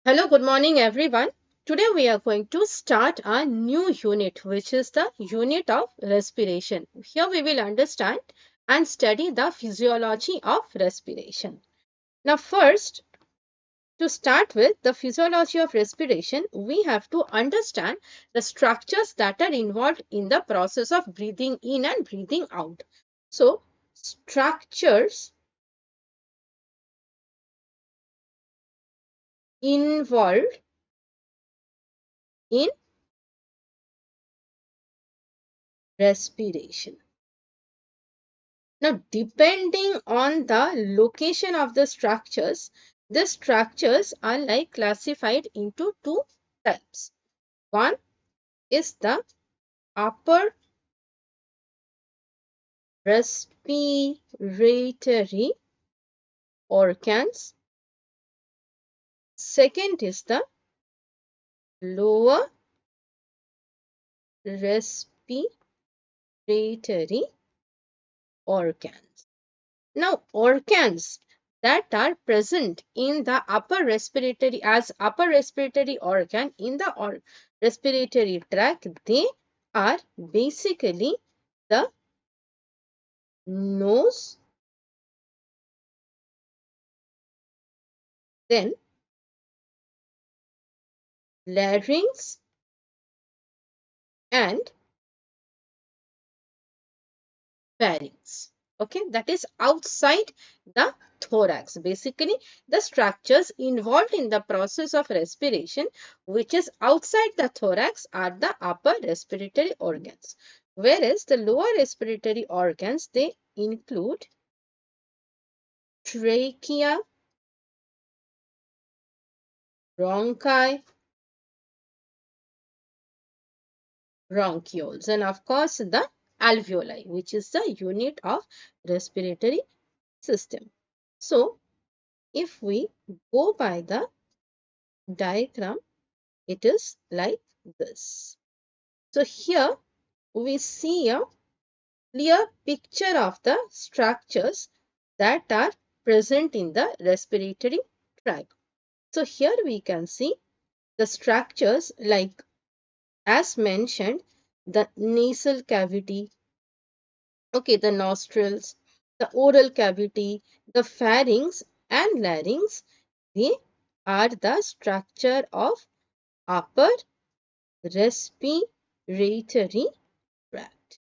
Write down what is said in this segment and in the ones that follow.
Hello, good morning, everyone. Today we are going to start a new unit, which is the unit of respiration. Here we will understand and study the physiology of respiration. Now, first, to start with the physiology of respiration, we have to understand the structures that are involved in the process of breathing in and breathing out. So, structures involved in respiration. Now, depending on the location of the structures are like classified into two types. One is the upper respiratory organs. Second is the lower respiratory organs. Now, organs that are present in the upper respiratory organ in the respiratory tract, they are basically the nose, then larynx and pharynx. Okay, that is outside the thorax. Basically, the structures involved in the process of respiration, which is outside the thorax, are the upper respiratory organs. Whereas the lower respiratory organs, they include trachea, bronchi, bronchioles, and of course the alveoli, which is the unit of respiratory system. So, if we go by the diagram, it is like this. So here we see a clear picture of the structures that are present in the respiratory tract. So here we can see the structures like, as mentioned, the nasal cavity, okay, the nostrils, the oral cavity, the pharynx and larynx. They are the structure of upper respiratory tract.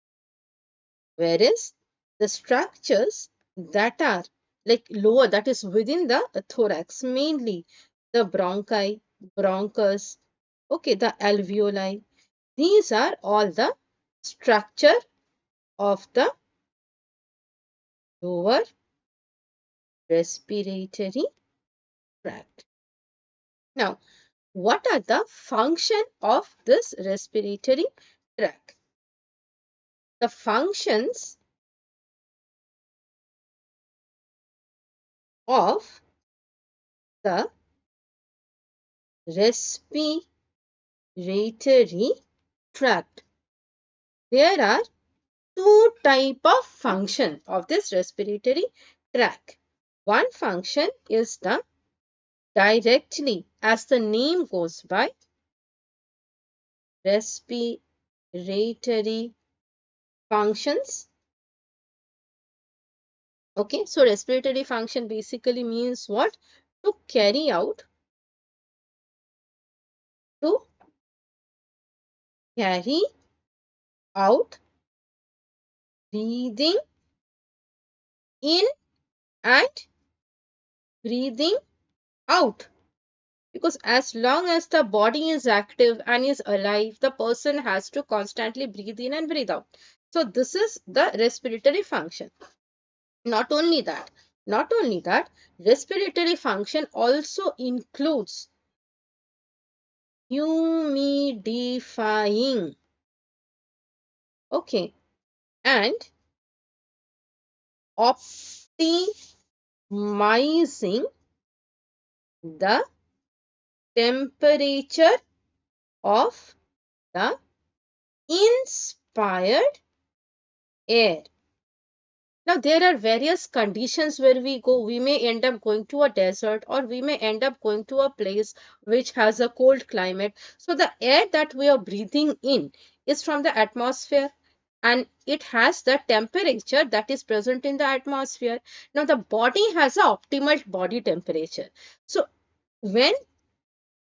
Whereas the structures that are like lower, that is within the thorax, mainly the bronchi, bronchus, okay, the alveoli, these are all the structure of the lower respiratory tract. Now, what are the function of this respiratory tract? The functions of the respiratory tract. There are two types of function of this respiratory tract. One function is the directly, as the name goes by, respiratory functions. Okay, so respiratory function basically means what? To carry out, to carry out breathing in and breathing out. Because as long as the body is active and is alive, the person has to constantly breathe in and breathe out. So this is the respiratory function. Not only that, respiratory function also includes humidifying, okay, and optimizing the temperature of the inspired air. Now, there are various conditions where we go. We may end up going to a desert, or we may end up going to a place which has a cold climate. So, the air that we are breathing in is from the atmosphere, and it has the temperature that is present in the atmosphere. Now, the body has an optimal body temperature. So, when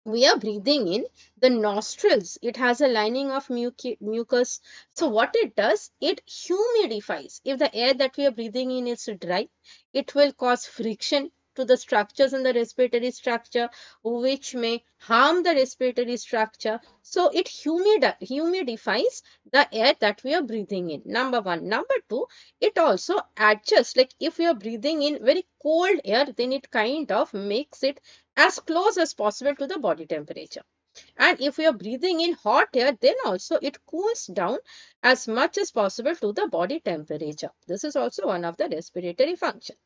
we are breathing in the nostrils, it has a lining of mucus. So what it does, it humidifies. If the air that we are breathing in is dry, it will cause friction to the structures in the respiratory structure, which may harm the respiratory structure. So it humidifies the air that we are breathing in. Number one. Number two, it also adjusts. Like if we are breathing in very cold air, then it kind of makes it as close as possible to the body temperature. And if we are breathing in hot air, then also it cools down as much as possible to the body temperature. This is also one of the respiratory functions.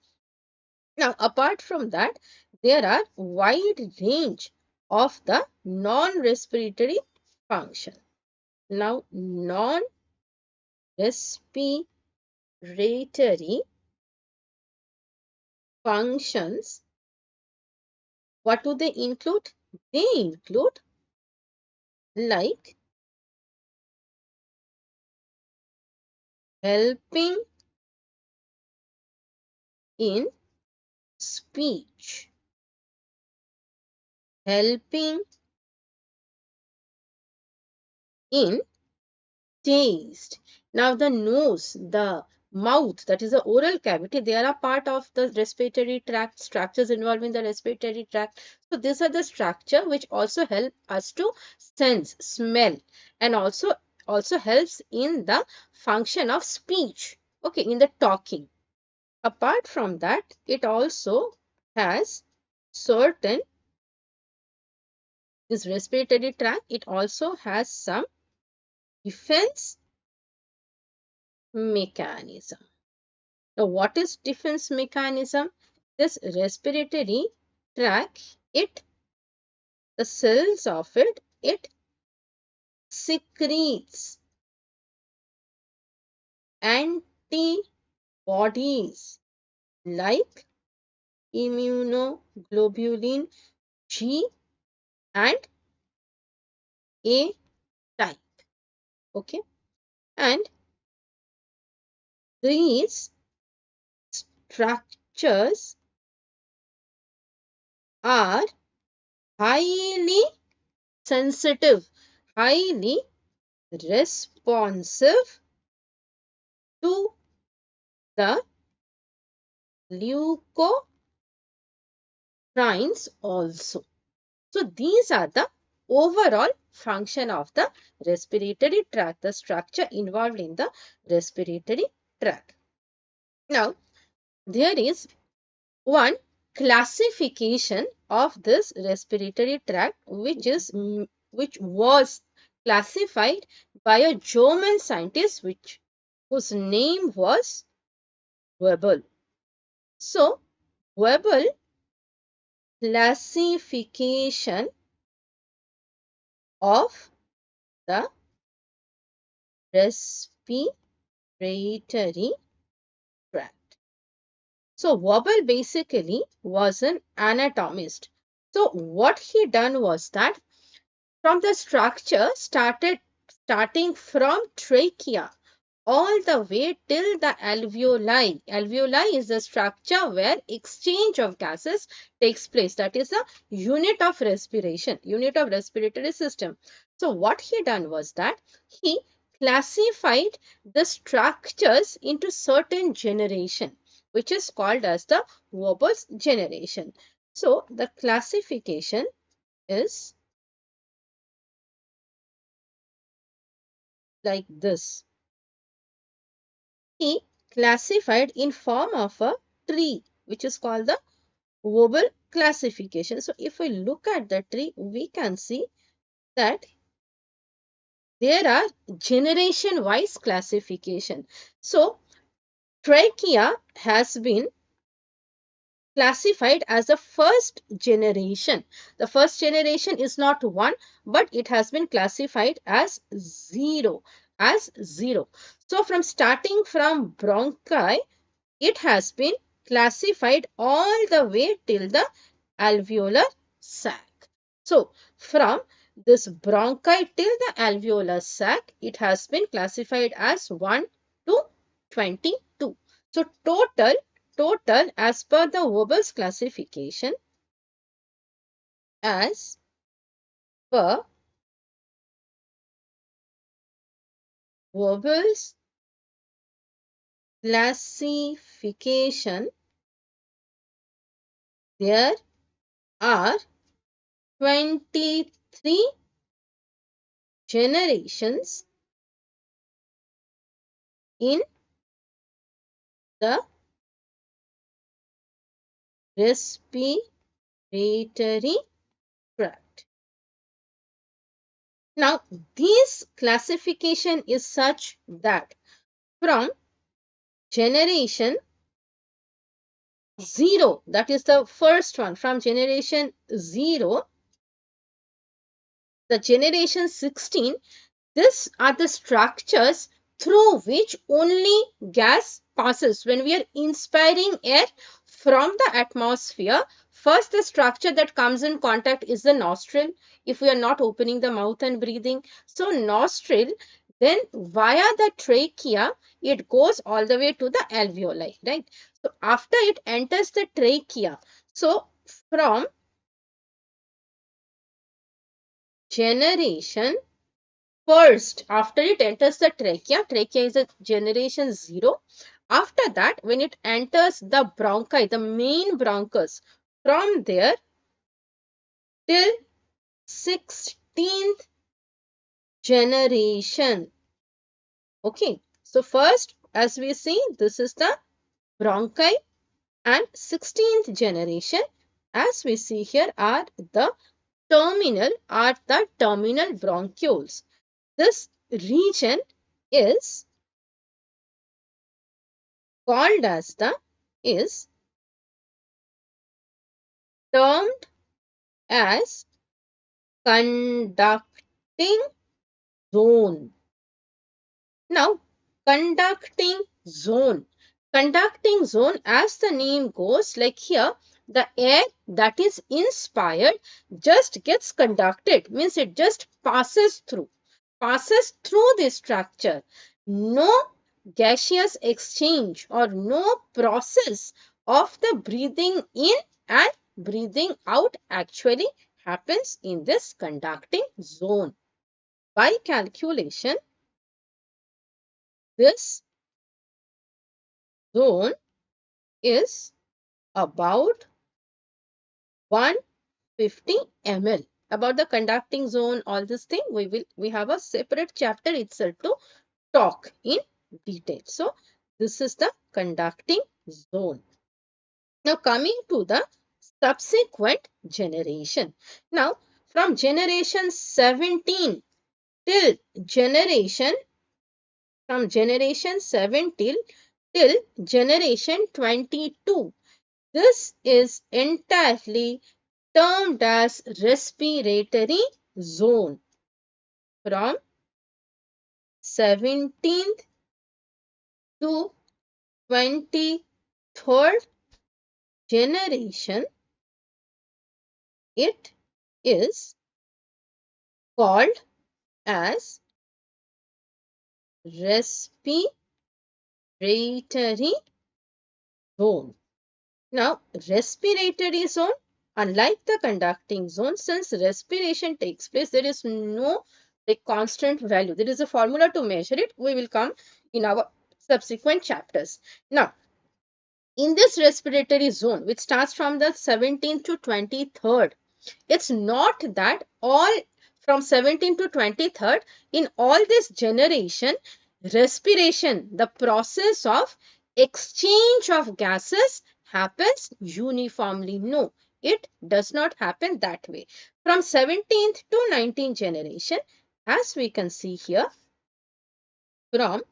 Now, apart from that, there are wide range of the non-respiratory function. Now, non-respiratory functions, what do they include? They include like helping in speech, helping in taste. Now, the nose, the mouth, that is the oral cavity, they are a part of the respiratory tract, structures involving the respiratory tract. So, these are the structure which also help us to sense, smell, and also helps in the function of speech, okay, in the talking. Apart from that, it also has certain, this respiratory tract, it also has some defense mechanism. Now, what is defense mechanism? This respiratory tract, the cells of it secretes antibodies like immunoglobulin G and A type. Okay, and these structures are highly sensitive, highly responsive to the leukotrienes also. So these are the overall function of the respiratory tract, the structure involved in the respiratory tract. Now, there is one classification of this respiratory tract which was classified by a German scientist whose name was Weibel. So, Weibel classification of the respiratory tract. So, Weibel basically was an anatomist. So, what he done was that from the structure starting from trachea all the way till the alveoli. Alveoli is the structure where exchange of gases takes place. That is the unit of respiration, unit of respiratory system. So what he done was that he classified the structures into certain generation, which is called as the Weibel's generation. So the classification is like this. He classified in form of a tree, which is called the Weibel classification. So if we look at the tree, we can see that there are generation wise classification. So trachea has been classified as the first generation. The first generation is not 1, but it has been classified as 0. So from starting from bronchi it has been classified all the way till the alveolar sac. So, from this bronchi till the alveolar sac, it has been classified as 1 to 22. So, total as per the Weibel's classification, as per Weibel's classification, there are 23 generations in the respiratory tract. Now, this classification is such that from generation 0, that is the first one, from generation 0, the generation 16, these are the structures through which only gas passes. When we are inspiring air from the atmosphere, first the structure that comes in contact is the nostril, if we are not opening the mouth and breathing. So, nostril, then via the trachea, it goes all the way to the alveoli, right? So, after it enters the trachea, so from generation first, after it enters the trachea is a generation 0. After that, when it enters the bronchi, the main bronchus, from there till 16th generation. Okay, so first, as we see, this is the bronchi, and 16th generation, as we see here, are the terminal bronchioles. This region is called as is termed as conducting zone. Now, conducting zone. Conducting zone, as the name goes, like here, the air that is inspired just gets conducted, means it just passes through this structure. No gaseous exchange or no process of the breathing in and breathing out actually happens in this conducting zone. By calculation, this zone is about 150 ml. About the conducting zone, all this thing, we have a separate chapter itself to talk in detail. So, this is the conducting zone. Now, coming to the subsequent generation. Now, from generation 17 till generation, from generation 7 till generation 22, this is entirely termed as respiratory zone. From 17th to 23rd generation, it is called as respiratory zone. Now, respiratory zone, unlike the conducting zone, since respiration takes place, there is no constant value. There is a formula to measure it. We will come in our subsequent chapters. Now, in this respiratory zone, which starts from the 17th to 23rd, it's not that all from 17th to 23rd, in all this generation, respiration, the process of exchange of gases happens uniformly. No, it does not happen that way. From 17th to 19th generation, as we can see here, from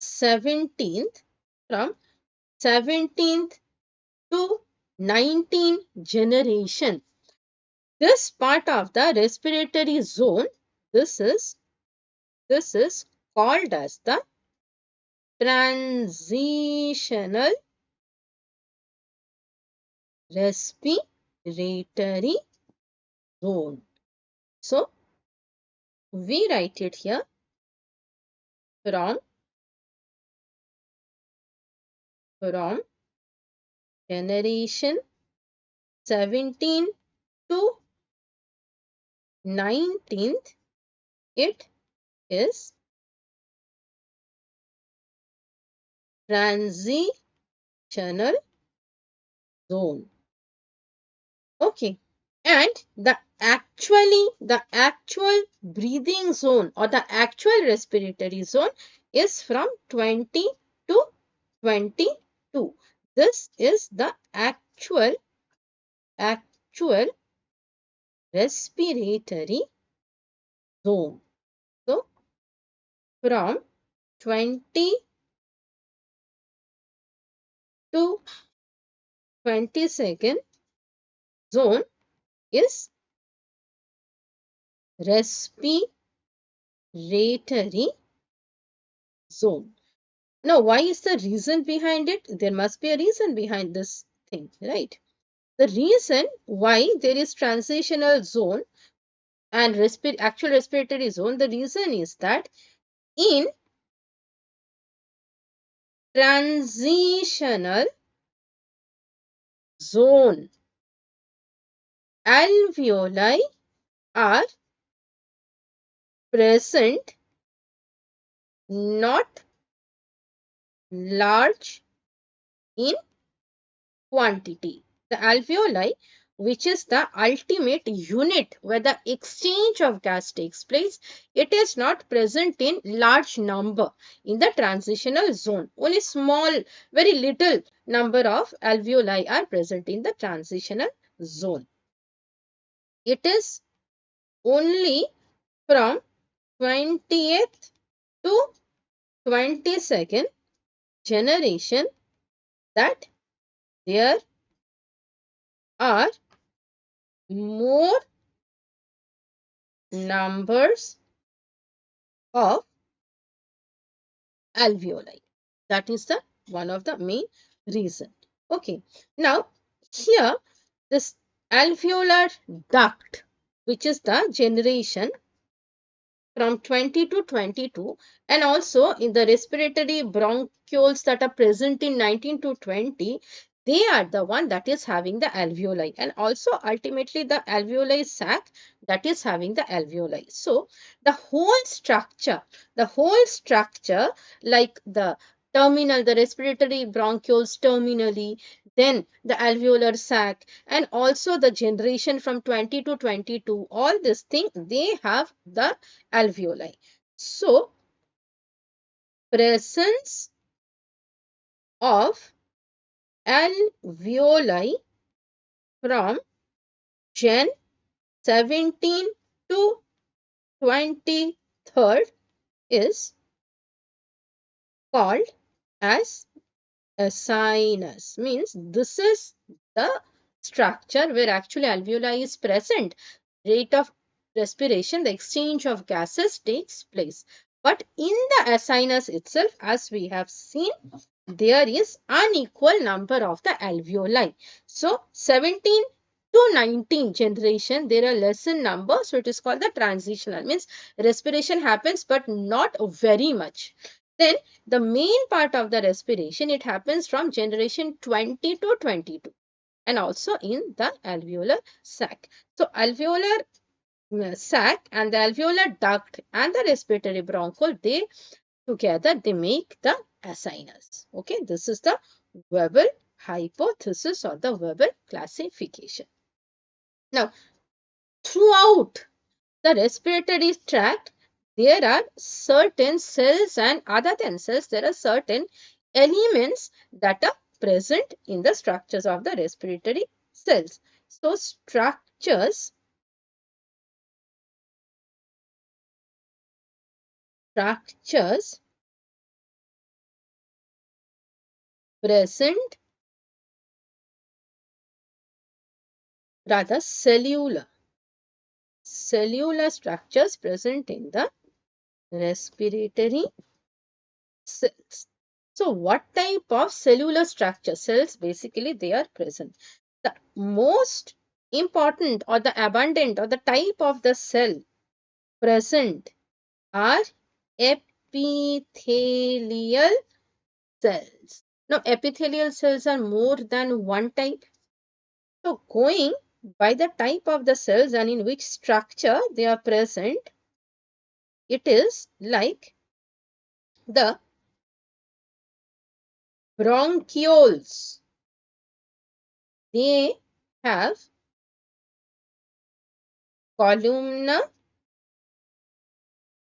17th, from 17th to 19th generation, this part of the respiratory zone, this is called as the transitional respiratory zone. So, we write it here from generation 17 to 19th, it is transitional zone. Okay. And the actual breathing zone or the actual respiratory zone is from 20 to 22. This is the actual respiratory zone. So from 20 to 22nd zone is respiratory zone. Now, why is the reason behind it? There must be a reason behind this thing, right? The reason why there is transitional zone and actual respiratory zone, the reason is that in transitional zone, alveoli are present, not large in quantity. The alveoli, which is the ultimate unit where the exchange of gas takes place, it is not present in large number in the transitional zone. Only small, very little number of alveoli are present in the transitional zone. It is only from 20th to 22nd generation that there are more numbers of alveoli. That is the one of the main reason. Okay. Now, here this alveolar duct, which is the generation from 20 to 22, and also in the respiratory bronchioles that are present in 19 to 20, they are the one that is having the alveoli, and also ultimately the alveoli sac that is having the alveoli. So the whole structure like the respiratory bronchioles terminally, then the alveolar sac, and also the generation from 20 to 22, all this thing, they have the alveoli. So, presence of alveoli from Gen 17 to 23rd is called as a sinus. Means this is the structure where actually alveoli is present. Rate of respiration, the exchange of gases takes place. But in the sinus itself, as we have seen, there is unequal number of the alveoli. So 17 to 19 generation, there are less in number. So it is called the transitional. Means respiration happens but not very much. Then the main part of the respiration, it happens from generation 20 to 22 and also in the alveolar sac. So alveolar sac and the alveolar duct and the respiratory bronchiole, they together they make the sinus. Okay, this is the Weibel hypothesis or the Weibel classification. Now, throughout the respiratory tract, there are certain cells, and other than cells, there are certain elements that are present in the structures of the respiratory cells. So, structures present, rather cellular structures present in the respiratory cells. So what type of cellular structure cells basically they are present? The most important or the abundant or the type of the cell present are epithelial cells. Now epithelial cells are more than one type. So going by the type of the cells and in which structure they are present, it is like the bronchioles. They have columnar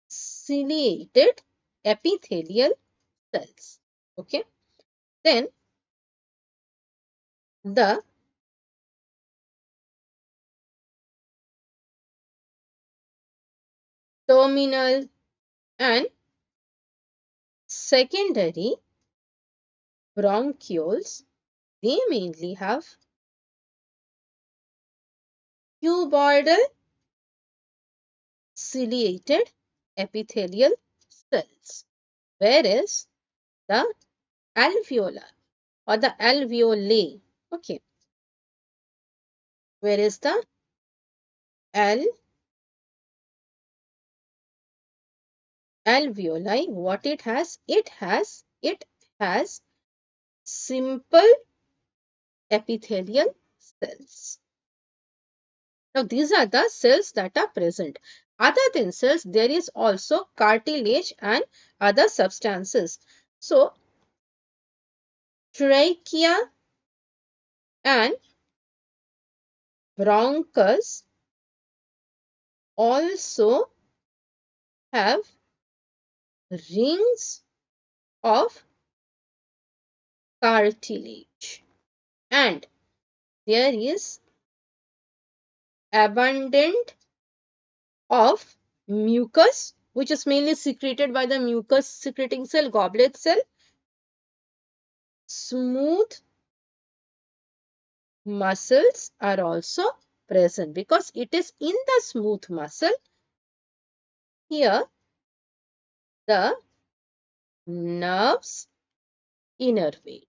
ciliated epithelial cells. Okay. Then the terminal and secondary bronchioles, they mainly have cuboidal ciliated epithelial cells, whereas the alveolar or the alveoli, okay, whereas the alveoli, what it has? It has simple epithelial cells. Now, these are the cells that are present. Other than cells, there is also cartilage and other substances. So, trachea and bronchus also have rings of cartilage, and there is abundant of mucus, which is mainly secreted by the mucus secreting cell, goblet cell. Smooth muscles are also present because it is in the smooth muscle here the nerves innervate.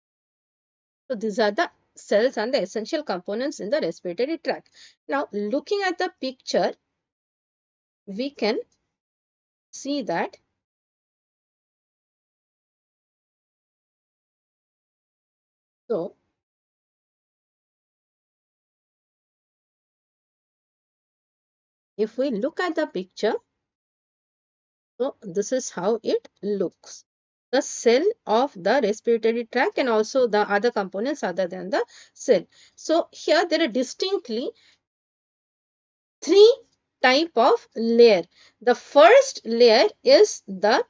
So these are the cells and the essential components in the respiratory tract. Now looking at the picture, we can see that so if we look at the picture, so this is how it looks. The cell of the respiratory tract and also the other components other than the cell. So here there are distinctly three type of layer. The first layer is the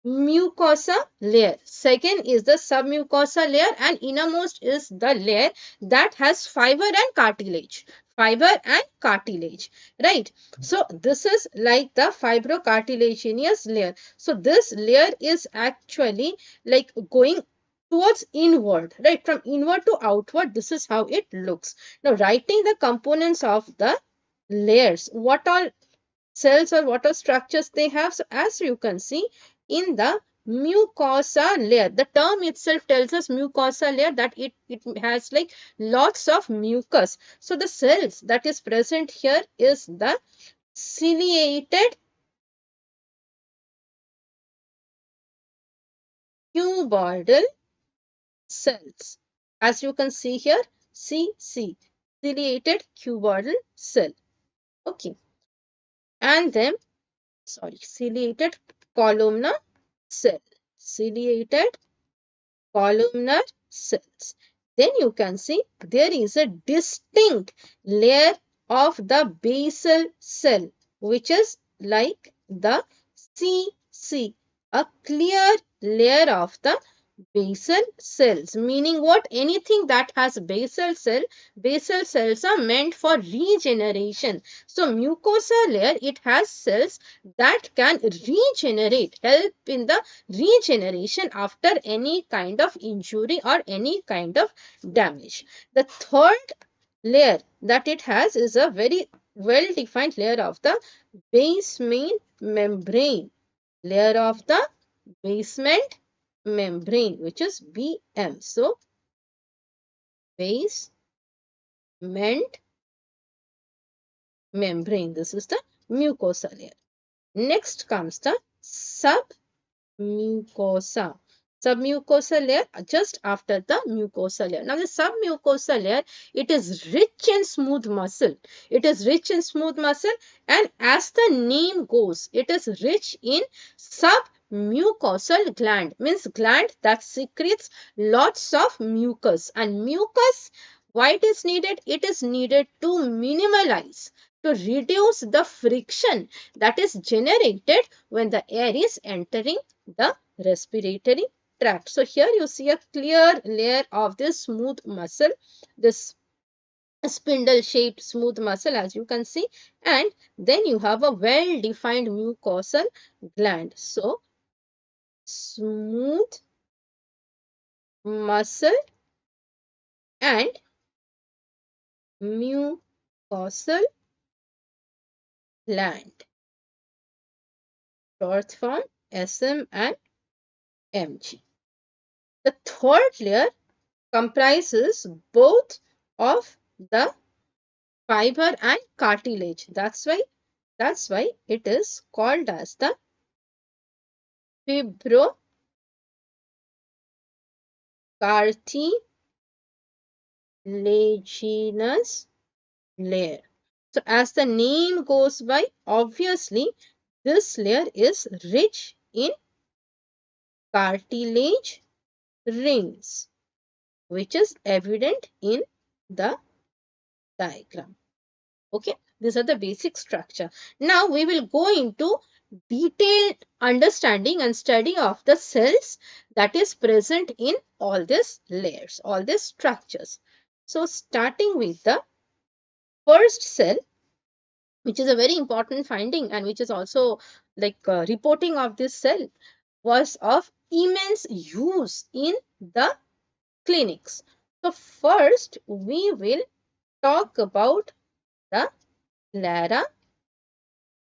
mucosa layer. Second is the submucosa layer, and innermost is the layer that has fiber and cartilage. Fiber and cartilage, right? So this is like the fibrocartilaginous layer. So this layer is actually like going towards inward, right? From inward to outward, this is how it looks. Now writing the components of the layers, what all cells or what are structures they have. So as you can see in the mucosa layer, the term itself tells us mucosa layer that it has like lots of mucus. So the cells that is present here is the ciliated cuboidal cells. As you can see here, ciliated cuboidal cell. Okay. And then, sorry, ciliated columnar cell. Ciliated columnar cells. Then you can see there is a distinct layer of the basal cell, which is like the CC, a clear layer of the basal cells. Meaning what? Anything that has basal cells are meant for regeneration. So mucosa layer, it has cells that can regenerate, help in the regeneration after any kind of injury or any kind of damage. The third layer that it has is a very well defined layer of the basement membrane. Layer of the basement membrane, which is BM. So, basement membrane. This is the mucosa layer. Next comes the submucosa. Submucosa layer just after the mucosa layer. Now the submucosa layer, it is rich in smooth muscle. It is rich in smooth muscle, and as the name goes, it is rich in submucosal gland. Means gland that secretes lots of mucus. And mucus, why it is needed? It is needed to minimalize, to reduce the friction that is generated when the air is entering the respiratory tract. So here you see a clear layer of this smooth muscle, this spindle shaped smooth muscle, as you can see, and then you have a well defined mucosal gland. So smooth muscle and mucosal gland, short form SM and MG. The third layer comprises both of the fiber and cartilage. That's why it is called as the fibrocartilaginous layer. So as the name goes by, obviously this layer is rich in cartilage rings, which is evident in the diagram. Okay, these are the basic structure. Now we will go into detailed understanding and study of the cells that is present in all these layers, all these structures. So starting with the first cell, which is a very important finding and which is also like reporting of this cell was of immense use in the clinics. So first we will talk about the Clara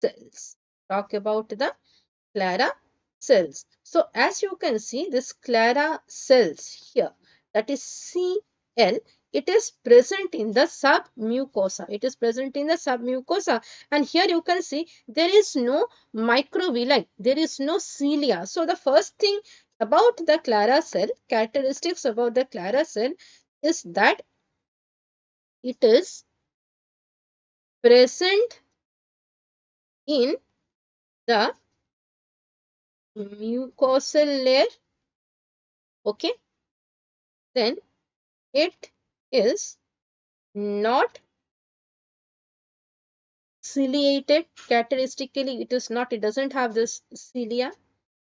cells. Talk about the Clara cells. So as you can see, this Clara cells here, that is Cl, it is present in the submucosa. It is present in the submucosa, and here you can see there is no microvilli, there is no cilia. So the first thing about the Clara cell, characteristics about the Clara cell, is that it is present in the mucosal layer. Okay, then it is not ciliated. Characteristically, it is not, it doesn't have this cilia.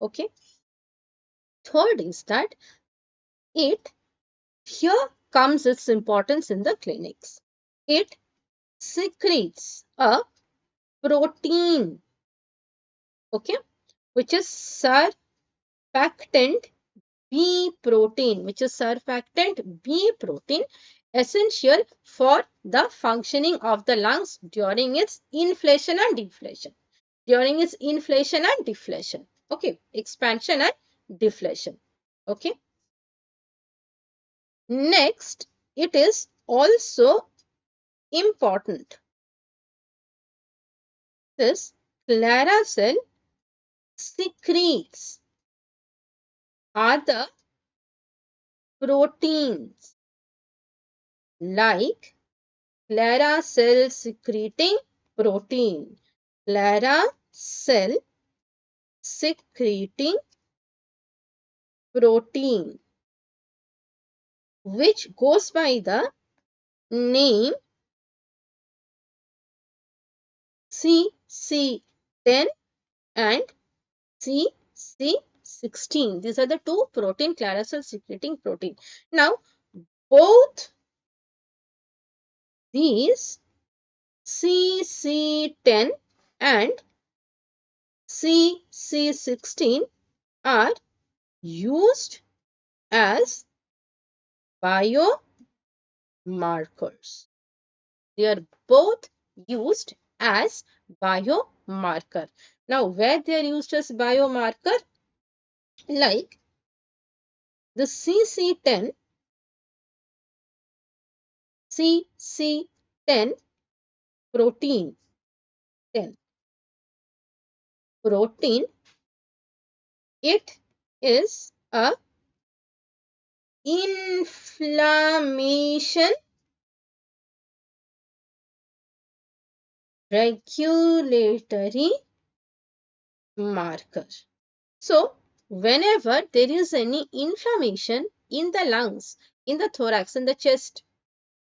Okay, third is that it, here comes its importance in the clinics. It secretes a protein, okay, which is surfactant B protein, which is surfactant B protein, essential for the functioning of the lungs during its inflation and deflation. During its inflation and deflation. Okay, expansion and deflation. Okay. Next, it is also important. This Clara cell secretes other proteins like Clara cell secreting protein. Clara cell secreting protein, which goes by the name CC10 and CC16. These are the two protein, Clara cell secreting protein. Now, both these CC10 and CC16 are used as biomarkers. They are both used as biomarker. Now, where they are used as biomarker? Like the CC10 protein 10 protein, it is a inflammation regulatory marker. So, whenever there is any inflammation in the lungs, in the thorax, in the chest,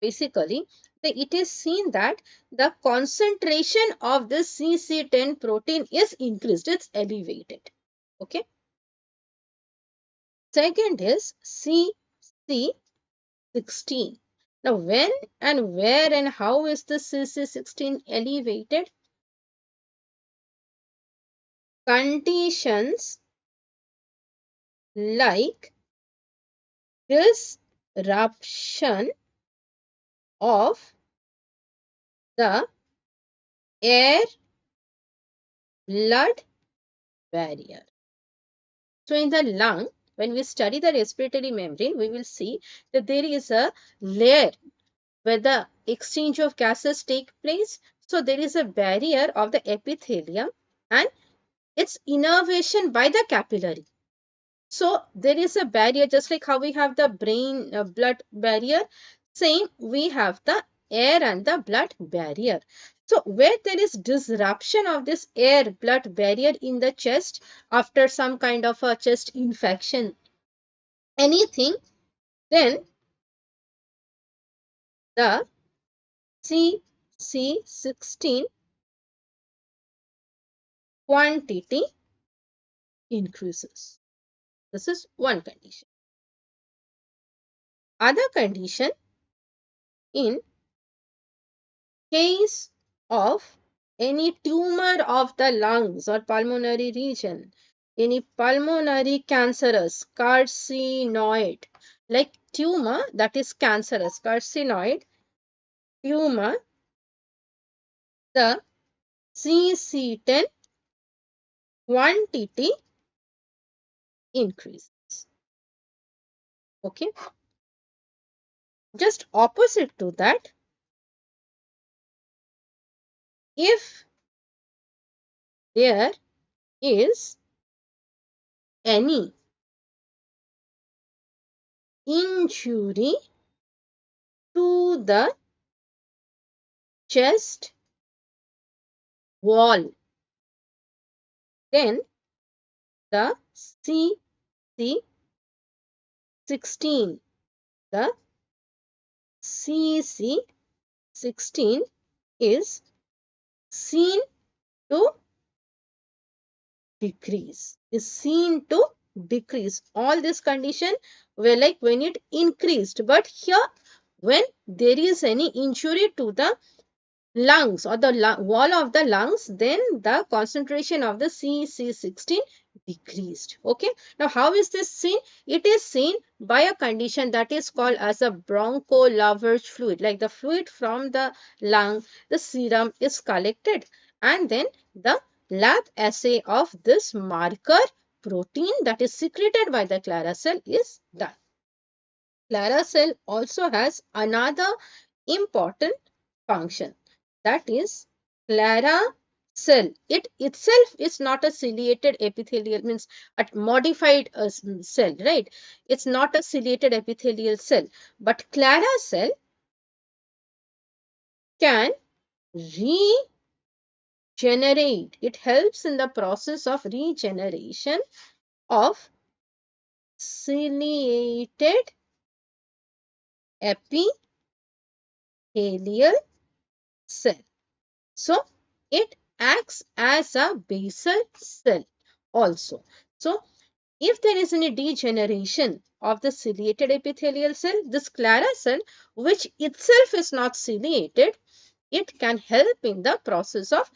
basically, it is seen that the concentration of this CC10 protein is increased, it's elevated. Okay. Second is CC16. Now, when and where and how is the CC16 elevated? Conditions like disruption of the air-blood barrier. So, in the lung, when we study the respiratory membrane, we will see that there is a layer where the exchange of gases take place. So, there is a barrier of the epithelium and its innervation by the capillary. So, there is a barrier, just like how we have the brain blood barrier, same we have the air and the blood barrier. So, where there is disruption of this air blood barrier in the chest after some kind of a chest infection, anything, then the CC16 quantity increases. This is one condition. Other condition, in case of any tumor of the lungs or pulmonary region, any pulmonary cancerous carcinoid, like tumor that is cancerous carcinoid tumor, the CC10 quantity increases. Okay. Just opposite to that, if there is any injury to the chest wall, then the CC16, the CC16 is seen to decrease, All this condition were like when it increased, but here when there is any injury to the lungs or the wall of the lungs, then the concentration of the CC16 decreased. Okay. Now, how is this seen? It is seen by a condition that is called as a broncholavage fluid, like the fluid from the lung, the serum is collected and then the lab assay of this marker protein that is secreted by the Clara cell is done. Clara cell also has another important function, that is Clara cell. It itself is not a ciliated epithelial, means a modified cell, right? It's not a ciliated epithelial cell, but Clara cell can regenerate. It helps in the process of regeneration of ciliated epithelial cell. So, it acts as a basal cell also. So, if there is any degeneration of the ciliated epithelial cell, this Clara cell, which itself is not ciliated, it can help in the process of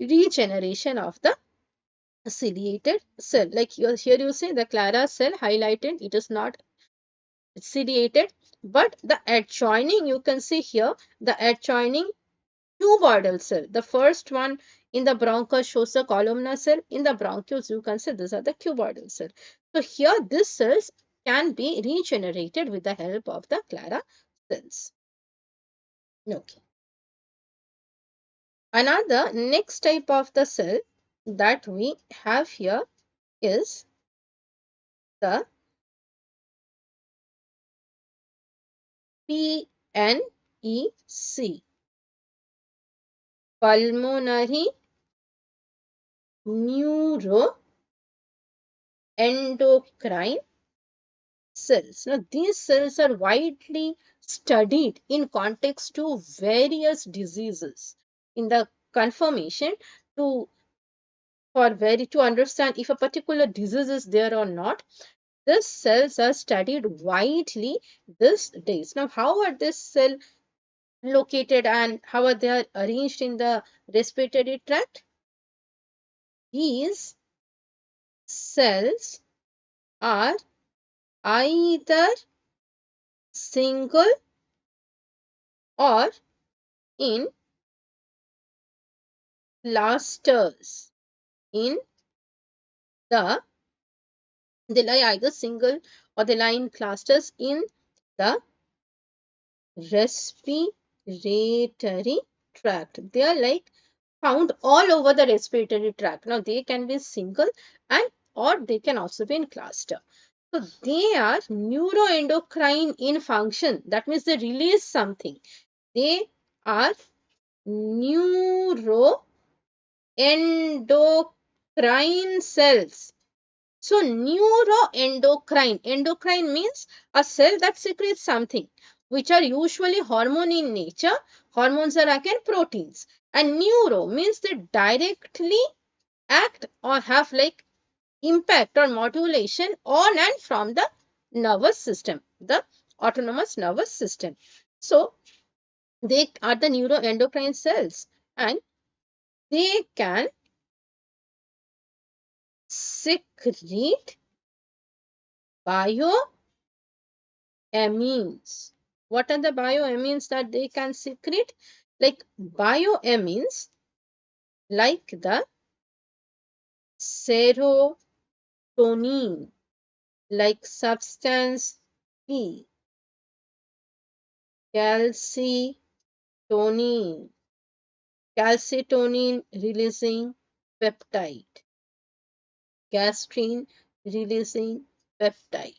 regeneration of the ciliated cell. Like here you see the Clara cell highlighted, it is not ciliated, but the adjoining, you can see here, the adjoining cuboidal cell. The first one in the bronchus shows a columnar cell. In the bronchus, you can see these are the cuboidal cell. So here, these cells can be regenerated with the help of the Clara cells. Okay. Another next type of the cell that we have here is the PNEC, pulmonary neuroendocrine cells. Now, these cells are widely studied in context to various diseases in the confirmation to to understand if a particular disease is there or not. These cells are studied widely these days. Now, how are these cells located and how are they arranged in the respiratory tract? These cells are either single or in clusters in the they lie either single or they lie in clusters in the respiratory tract. They are like found all over the respiratory tract. Now they can be single and or they can also be in cluster. So they are neuroendocrine in function. That means they release something. They are neuroendocrine cells. So neuroendocrine, endocrine means a cell that secretes something, which are usually hormone in nature. Hormones are again proteins. And neuro means they directly act or have like impact or modulation on and from the nervous system, the autonomous nervous system. So they are the neuroendocrine cells and they can secrete bioamines. What are the bioamines that they can secrete? Like bioamines, like the serotonin, like substance P, calcitonin, calcitonin releasing peptide, gastrin releasing peptide.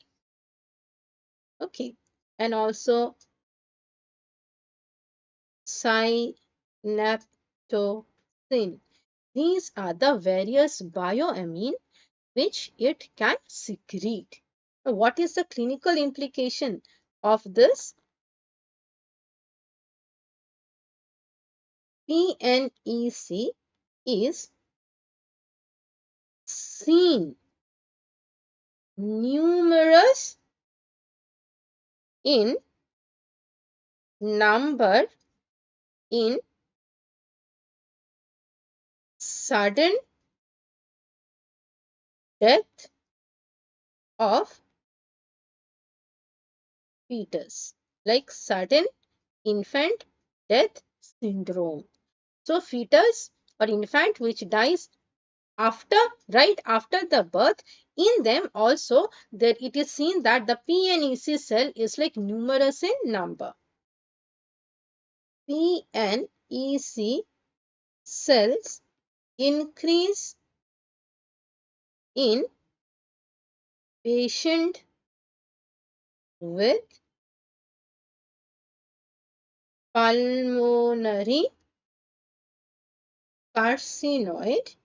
Okay, and also synaptocin. These are the various bioamine which it can secrete. Now, what is the clinical implication of this? PNEC is seen numerous in number in sudden death of fetus, like sudden infant death syndrome. So fetus or infant which dies after right after the birth, in them also there it is seen that the PNEC cell is like numerous in number. PNEC cells increase in patient with pulmonary carcinoid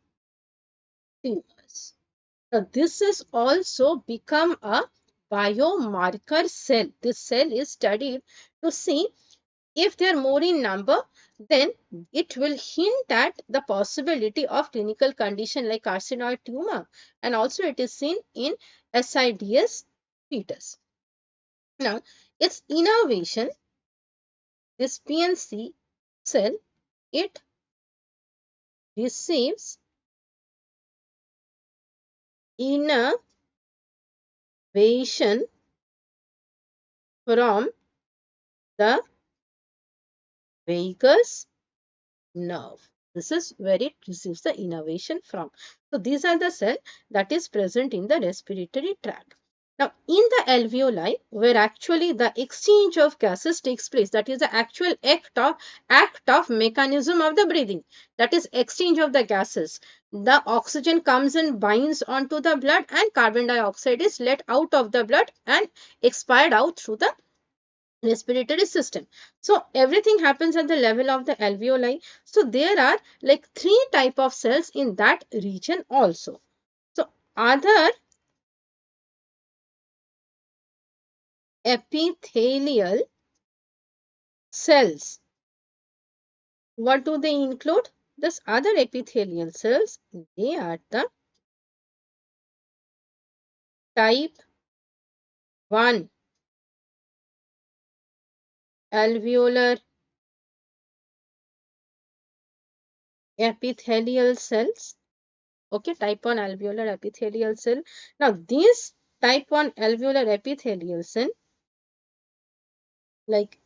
tumors. Now, this is also become a biomarker cell. This cell is studied to see if they are more in number, then it will hint at the possibility of clinical condition like carcinoid tumor, and also it is seen in SIDS fetus. Now, its innervation, this PNC cell, it receives innervation from the vagus nerve. This is where it receives the innervation from. So these are the cells that is present in the respiratory tract. Now, in the alveoli, where actually the exchange of gases takes place, that is the actual act of mechanism of the breathing, that is exchange of the gases. The oxygen comes and binds onto the blood, and carbon dioxide is let out of the blood and expired out through the respiratory system. So everything happens at the level of the alveoli. So there are like three type of cells in that region also. So other epithelial cells, what do they include? This other epithelial cells, they are the type 1 alveolar epithelial cells. Okay, type 1 alveolar epithelial cell. Now, these type 1 alveolar epithelial cell, like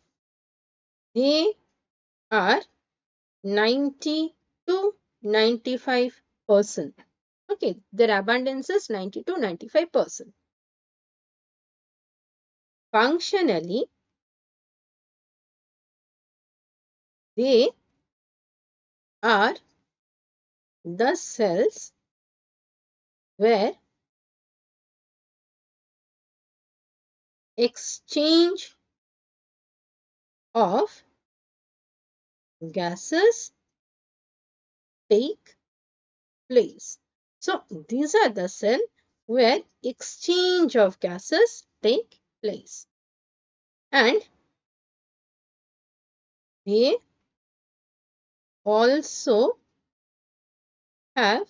they are 90 to 95%. Okay, their abundance is 90 to 95%. Functionally, they are the cells where exchange of gases take place. So these are the cells where exchange of gases take place, and they also have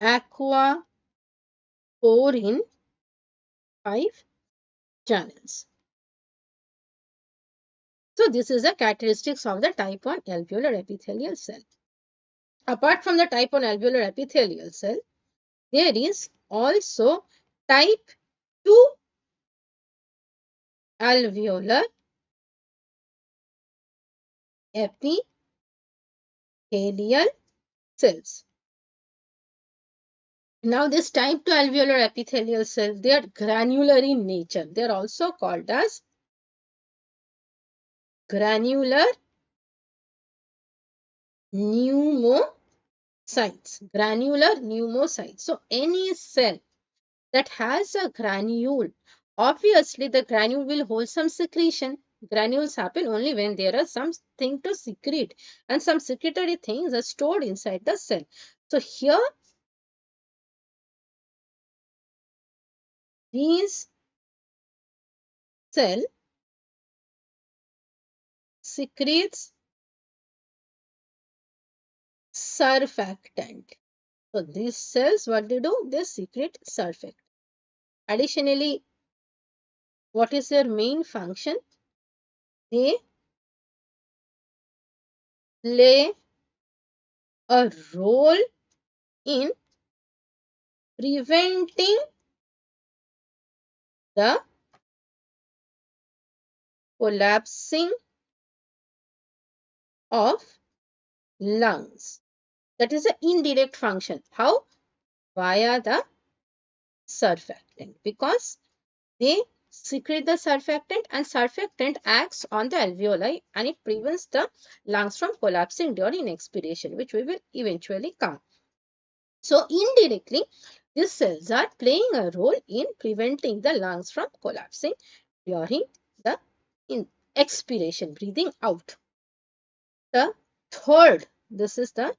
aquaporin 5 channels. So this is the characteristics of the type 1 alveolar epithelial cell. Apart from the type 1 alveolar epithelial cell, there is also type 2 alveolar epithelial cells. Now this type 2 alveolar epithelial cells, they are granular in nature. They are also called as granular pneumocytes. Granular pneumocytes. So any cell that has a granule, obviously the granule will hold some secretion. Granules happen only when there is something to secrete, and some secretory things are stored inside the cell. So here these cell secretes surfactant. So these cells, what they do? They secrete surfactant. Additionally, what is their main function? They play a role in preventing the collapsing of lungs. That is an indirect function. How? Via the surfactant, because they secrete the surfactant, and surfactant acts on the alveoli and it prevents the lungs from collapsing during expiration, which we will eventually come. So indirectly, these cells are playing a role in preventing the lungs from collapsing during the expiration, breathing out. The third, this is the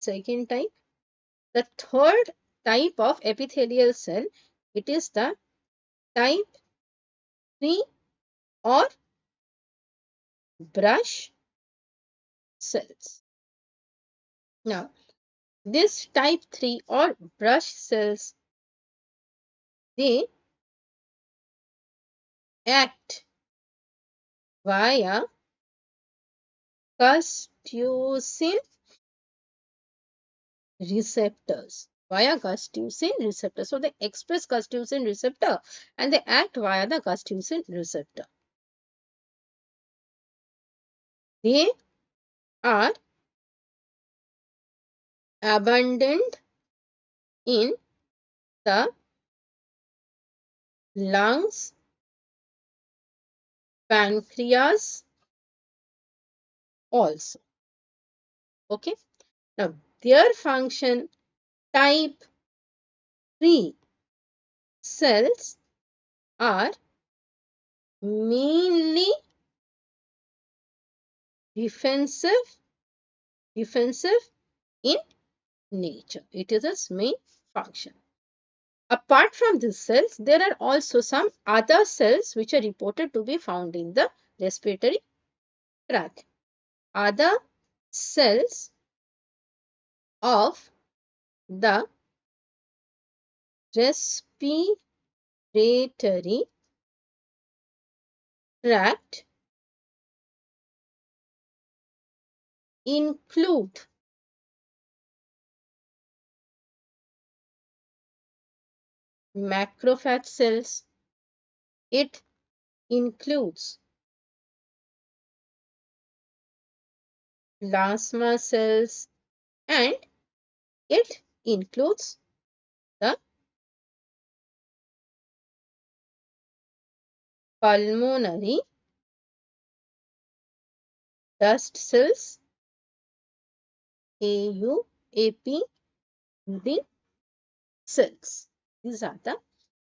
second type. The third type of epithelial cell, it is the type 3 or brush cells. Now, this type 3 or brush cells, they act via gusteucin receptors. Via gusteucin receptor. So they express gusteucin receptor and they act via the gusteucin receptor. They are abundant in the lungs, pancreas also. Okay. Now, their function type 3 cells are mainly defensive in nature. It is its main function. Apart from these cells, there are also some other cells which are reported to be found in the respiratory tract. Other cells of the respiratory tract include macrophage cells. It includes plasma cells, and it includes the pulmonary dust cells, AUAPD cells. These are the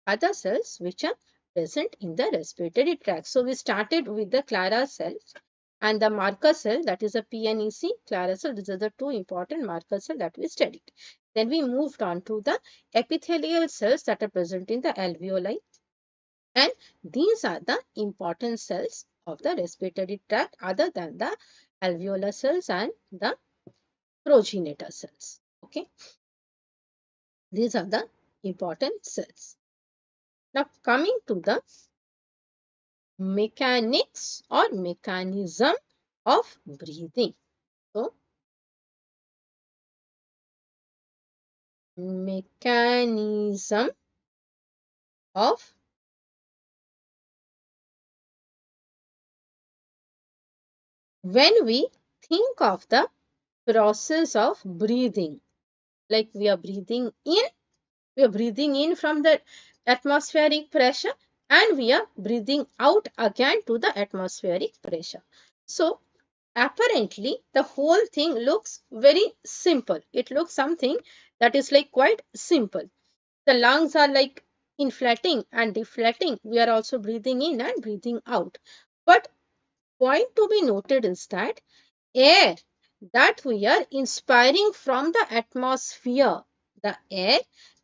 other cells which are present in the respiratory tract. So we started with the Clara cells and the marker cell, that is a PNEC, Clara cell. These are the two important marker cells that we studied. Then we moved on to the epithelial cells that are present in the alveoli, and these are the important cells of the respiratory tract other than the alveolar cells and the progenitor cells. Okay, these are the important cells. Now coming to the mechanics or mechanism of breathing. So, mechanism of when we think of the process of breathing, like we are breathing in from the atmospheric pressure and we are breathing out again to the atmospheric pressure. So, apparently the whole thing looks very simple. It looks something that is like quite simple. The lungs are like inflating and deflating. We are also breathing in and breathing out. But point to be noted is that air that we are inspiring from the atmosphere, the air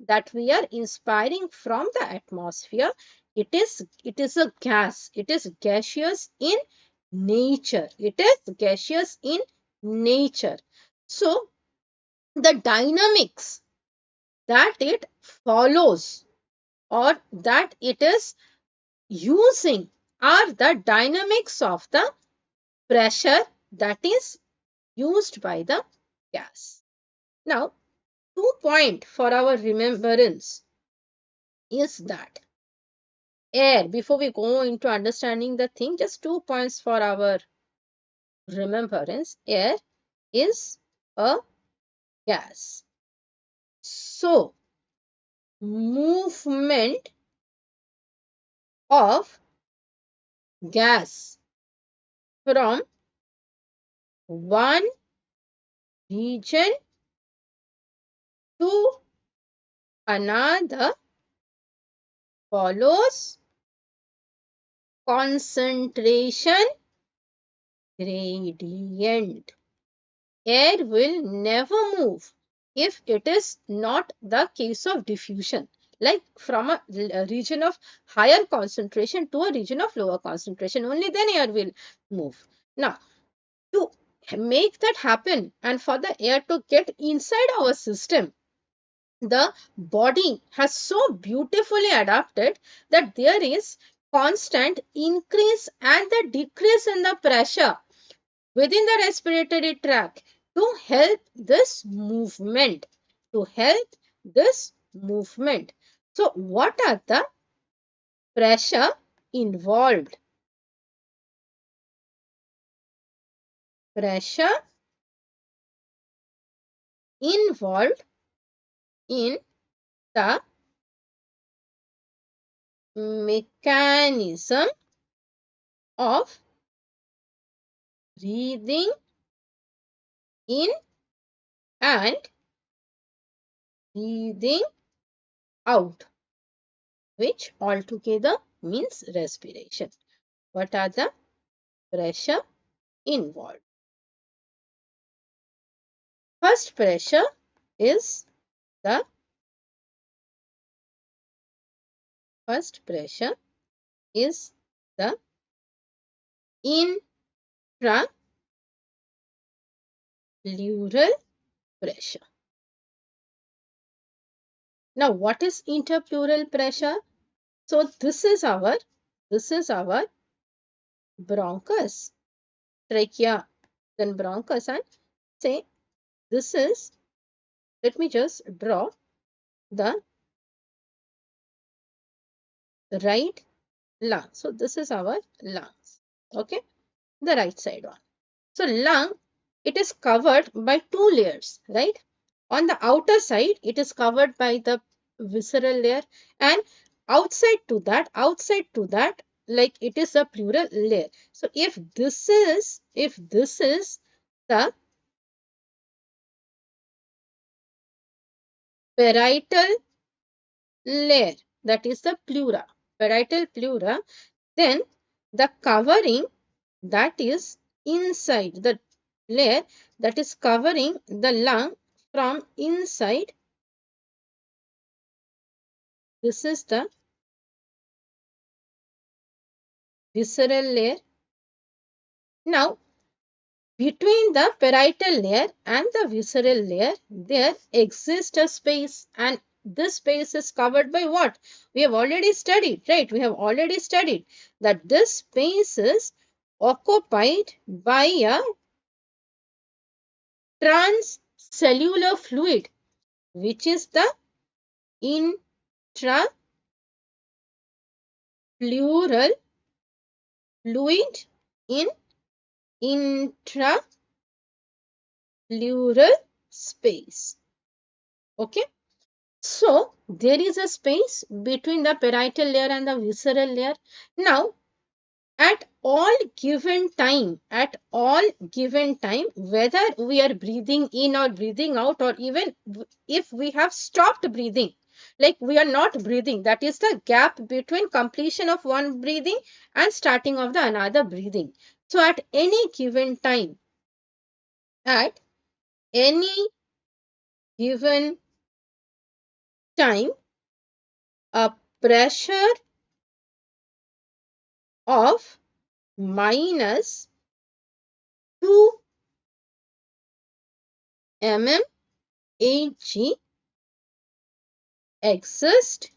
that we are inspiring from the atmosphere, it is a gas. It is gaseous in nature. It is gaseous in nature. So the dynamics that it follows or that it is using are the dynamics of the pressure that is used by the gas. Now, 2 point for our remembrance is that air, before we go into understanding the thing, just 2 points for our remembrance. Air is a gas. So, movement of gas from one region to another follows concentration gradient. Air will never move if it is not the case of diffusion, like from a region of higher concentration to a region of lower concentration. Only then air will move. Now, to make that happen and for the air to get inside our system, the body has so beautifully adapted that there is constant increase and the decrease in the pressure within the respiratory tract to help this movement. To help this movement. So, what are the pressure involved? Pressure involved in the mechanism of breathing in and breathing out, which altogether means respiration. What are the pressure involved? First pressure is the the intrapleural pressure. Now, what is interpleural pressure? So, this is our bronchus, trachea, then bronchus, and say this is, let me just draw the right lung. So, this is our lungs, okay, the right side one. So, lung, it is covered by two layers, right? On the outer side, it is covered by the visceral layer, and outside to that, like it is a pleural layer. So, if this is the parietal layer, that is the pleura, parietal pleura, then the covering that is inside the layer that is covering the lung from inside, this is the visceral layer. Now, between the parietal layer and the visceral layer, there exists a space, and this space is covered by what? We have already studied, right? We have already studied that this space is occupied by a transcellular fluid, which is the intrapleural fluid in intrapleural space. Okay. So, there is a space between the parietal layer and the visceral layer. Now, at all given time, whether we are breathing in or breathing out, or even if we have stopped breathing, like we are not breathing, that is the gap between completion of one breathing and starting of the another breathing. So, at any given time, at any given time, a pressure of minus 2 mmHg exists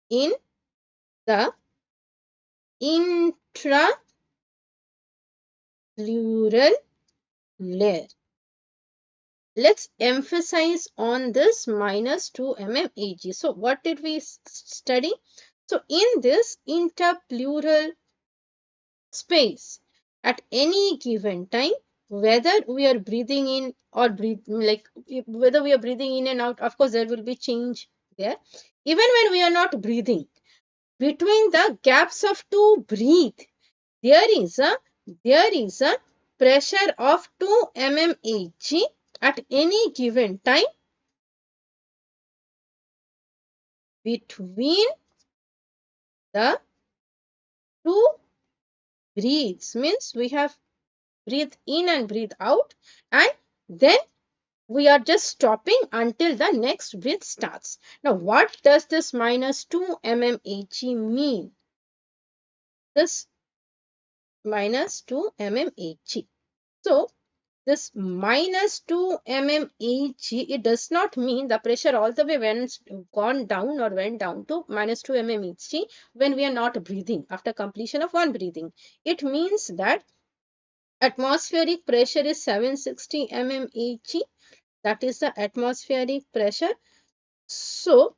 in the intrapleural layer. Let's emphasize on this minus 2 mmHg. So, what did we study? So, in this interpleural space, at any given time, whether we are breathing in or whether we are breathing in and out, of course, there will be change there. Even when we are not breathing, between the gaps of two breath, there is a pressure of 2 mmHg at any given time between the two breaths. Means we have breathe in and breathe out, and then we are just stopping until the next breath starts. Now, what does this minus 2 mmHg mean? This minus 2 mmHg. So, this minus 2 mmHg, it does not mean the pressure all the way went down to minus 2 mmHg when we are not breathing after completion of one breathing. It means that atmospheric pressure is 760 mmHg. That is the atmospheric pressure. So,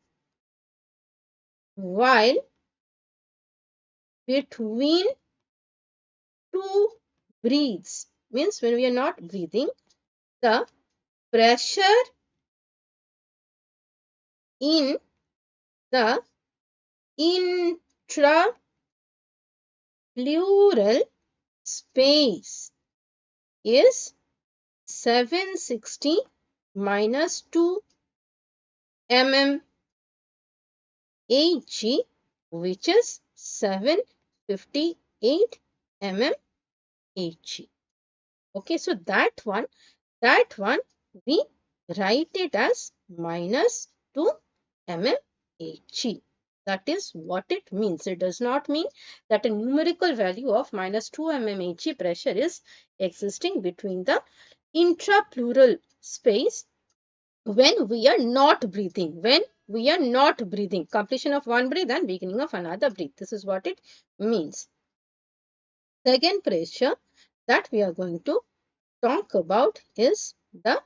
while between two breaths, means when we are not breathing, the pressure in the intrapleural space is 760 minus 2 mmHg, which is 758 mmHg. Okay, so that one we write it as minus 2 mmHg. That is what it means. It does not mean that a numerical value of minus 2 mmHg pressure is existing between the intrapleural space when we are not breathing. When we are not breathing, completion of one breath and beginning of another breath. This is what it means. Second pressure that we are going to talk about is the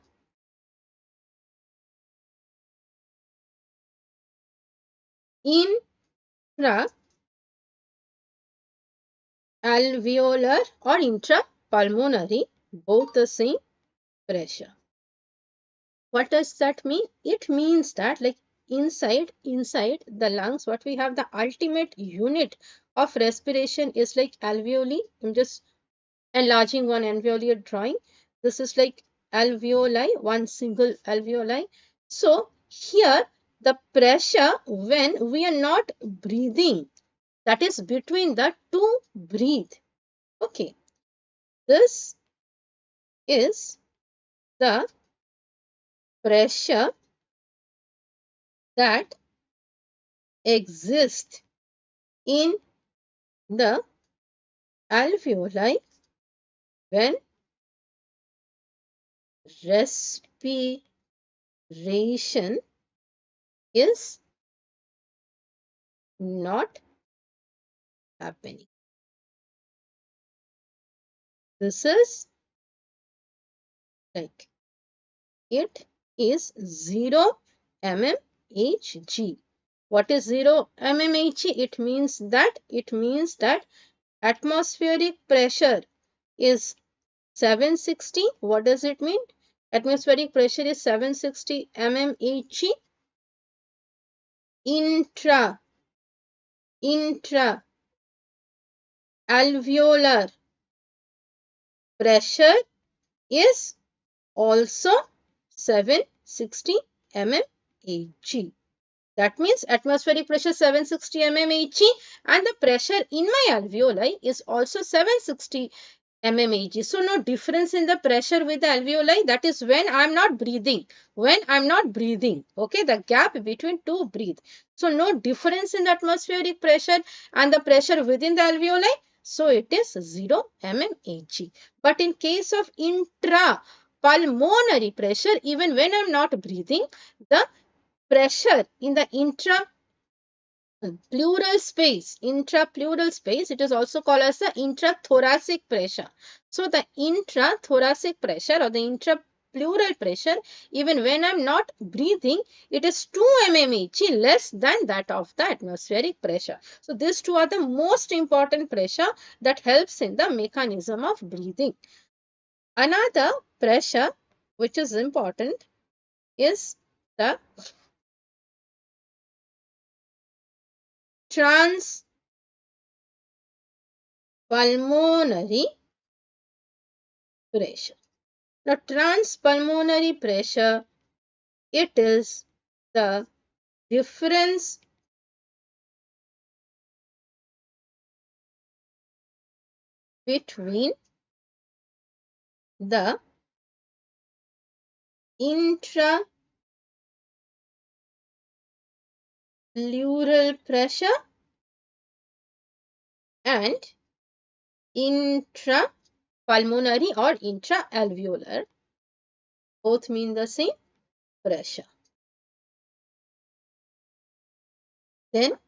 intra-alveolar or intrapulmonary, both the same pressure. What does that mean? It means that like inside the lungs, what we have, the ultimate unit of respiration is like alveoli. I'm just enlarging one alveolar drawing. This is like alveoli, one single alveoli. So here the pressure when we are not breathing, that is between the two breath. Okay, this is the pressure that exists in the alveoli when respiration is not happening. This is like it is 0 mmHg. What is 0 mmHg? It means that atmospheric pressure is 760. What does it mean? Atmospheric pressure is 760 mmHg. Intra alveolar pressure is also 760 mmHg. That means atmospheric pressure 760 mmHg and the pressure in my alveoli is also 760 mmHg. So no difference in the pressure with the alveoli. That is when I am not breathing. When I am not breathing. Okay, the gap between two breath. So no difference in the atmospheric pressure and the pressure within the alveoli. So it is 0 mmHg. But in case of intrapulmonary pressure, even when I am not breathing, the pressure in the intrapleural space, it is also called as the intrathoracic pressure. So the intrathoracic pressure or the intrapleural pressure, even when I am not breathing, it is 2 mmHg less than that of the atmospheric pressure. So these two are the most important pressure that helps in the mechanism of breathing. Another pressure which is important is the transpulmonary pressure. Now, transpulmonary pressure, it is the difference between the intrapleural pressure and intrapulmonary or intraalveolar. Both mean the same pressure. Then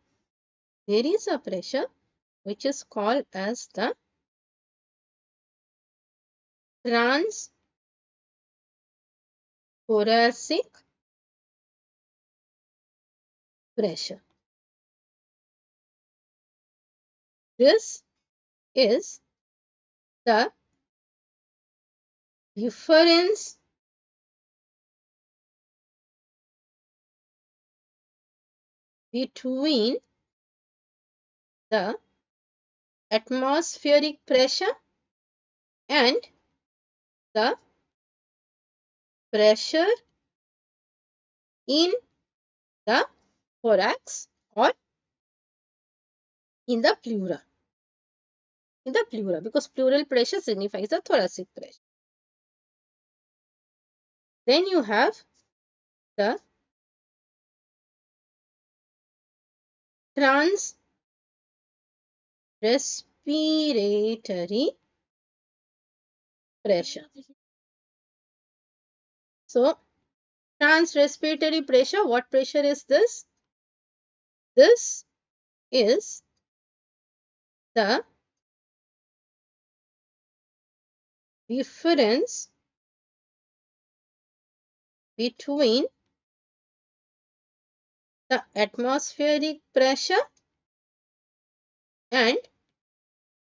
there is a pressure which is called as the transthoracic pressure. This is the difference between the atmospheric pressure and the pressure in the thorax or in the pleura. In the pleura, because pleural pressure signifies the thoracic pressure. Then you have the transrespiratory pressure. So, transrespiratory pressure, what pressure is this? This is the difference between the atmospheric pressure and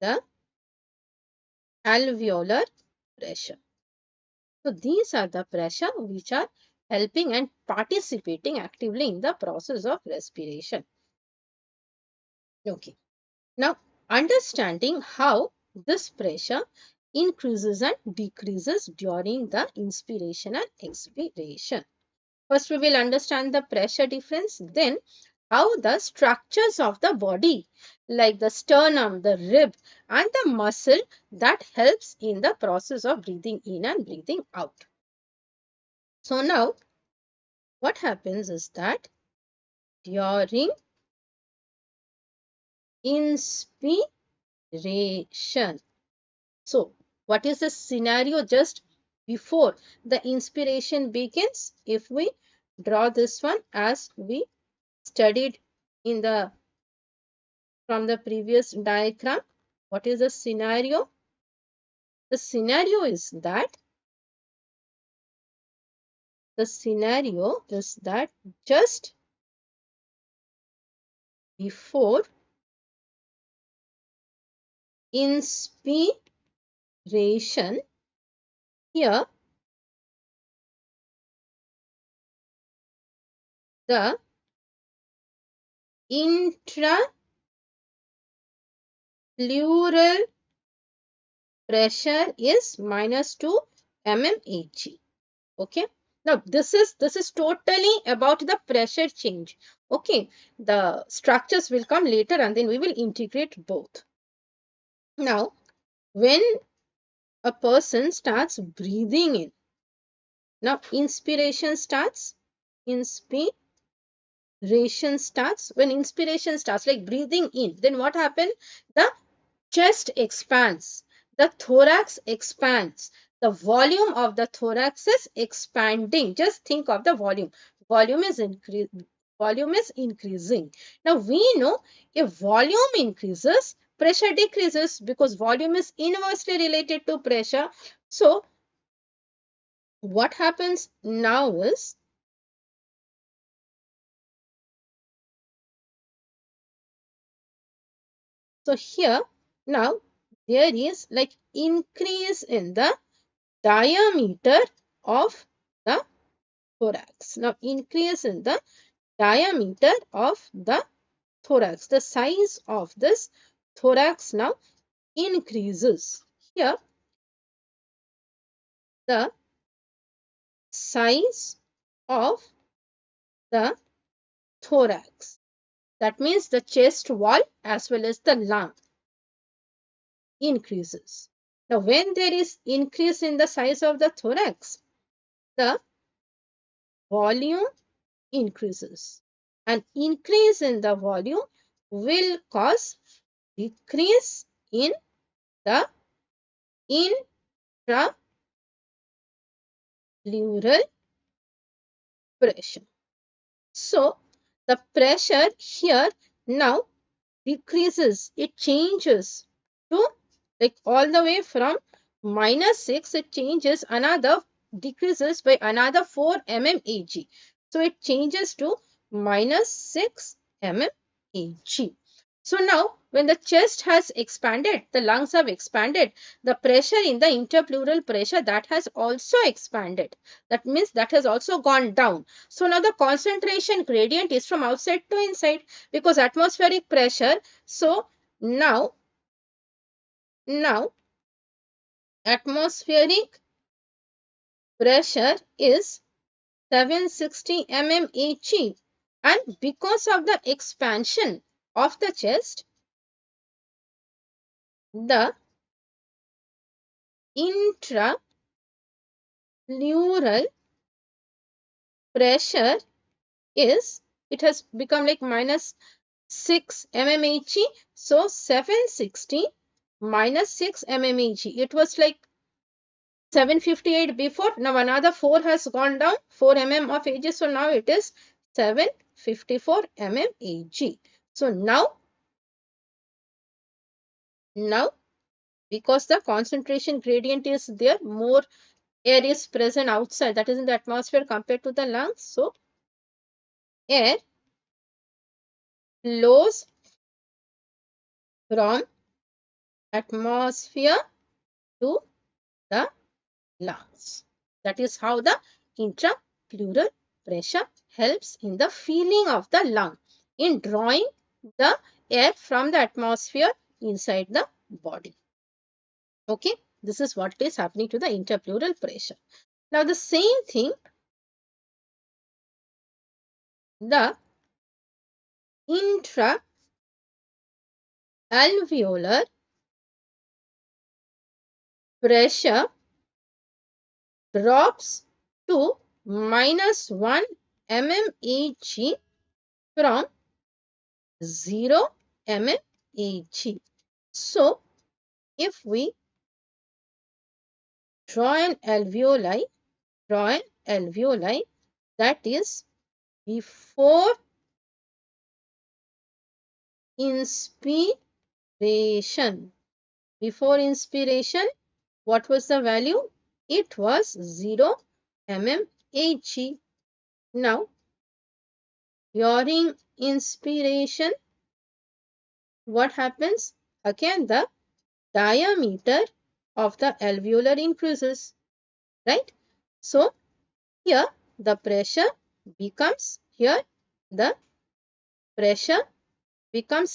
the alveolar pressure. So, these are the pressure which are helping and participating actively in the process of respiration. Okay. Now, understanding how this pressure increases and decreases during the inspiration and expiration. First, we will understand the pressure difference, then how the structures of the body like the sternum, the rib and the muscle that helps in the process of breathing in and breathing out. So now what happens is that during inspiration, so what is the scenario just before the inspiration begins? If we draw this one as we studied in the from the previous diagram, what is the scenario? The scenario is that just before inspiration, here the intrapleural pressure is -2 mmHg. Okay. Now this is totally about the pressure change. Okay. The structures will come later and then we will integrate both. Now, when a person starts breathing in, now inspiration starts, when inspiration starts like breathing in, then what happens? The chest expands, the thorax expands, the volume of the thorax is expanding. Just think of the volume. Volume is increasing. Now we know if volume increases, pressure decreases because volume is inversely related to pressure. So what happens now is, so here now there is like increase in the diameter of the thorax. Now increase in the diameter of the thorax. The size of this thorax now increases. Here the size of the thorax, that means the chest wall as well as the lung, increases. Now when there is increase in the size of the thorax, the volume increases. An increase in the volume will cause decrease in the intrapleural pressure. So, the pressure here now decreases. It changes to like all the way from -6, it changes another, decreases by another 4 mmHg. So, it changes to -6 mmHg. So, now when the chest has expanded, the lungs have expanded, the pressure in the interpleural pressure, that has also expanded. That means that has also gone down. So now the concentration gradient is from outside to inside because atmospheric pressure. So now atmospheric pressure is 760 mmHg, and because of the expansion of the chest, the intrapleural pressure is, it has become like minus 6 mmHg. So 760 minus 6 mmHg, it was like 758 before. Now another 4 has gone down, 4 mm of Hg. So now it is 754 mmHg. So now because the concentration gradient is there, more air is present outside, that is in the atmosphere compared to the lungs. So air flows from atmosphere to the lungs. That is how the intrapleural pressure helps in the feeling of the lung, in drawing the air from the atmosphere inside the body. Okay, this is what is happening to the interpleural pressure. Now the same thing, the intra-alveolar pressure drops to minus 1 mmHg from 0 mmHg. So, if we draw an alveoli, that is before inspiration. Before inspiration, what was the value? It was 0 mmHg. Now, during inspiration, what happens? Again, the diameter of the alveolar increases, right? So, here the pressure becomes,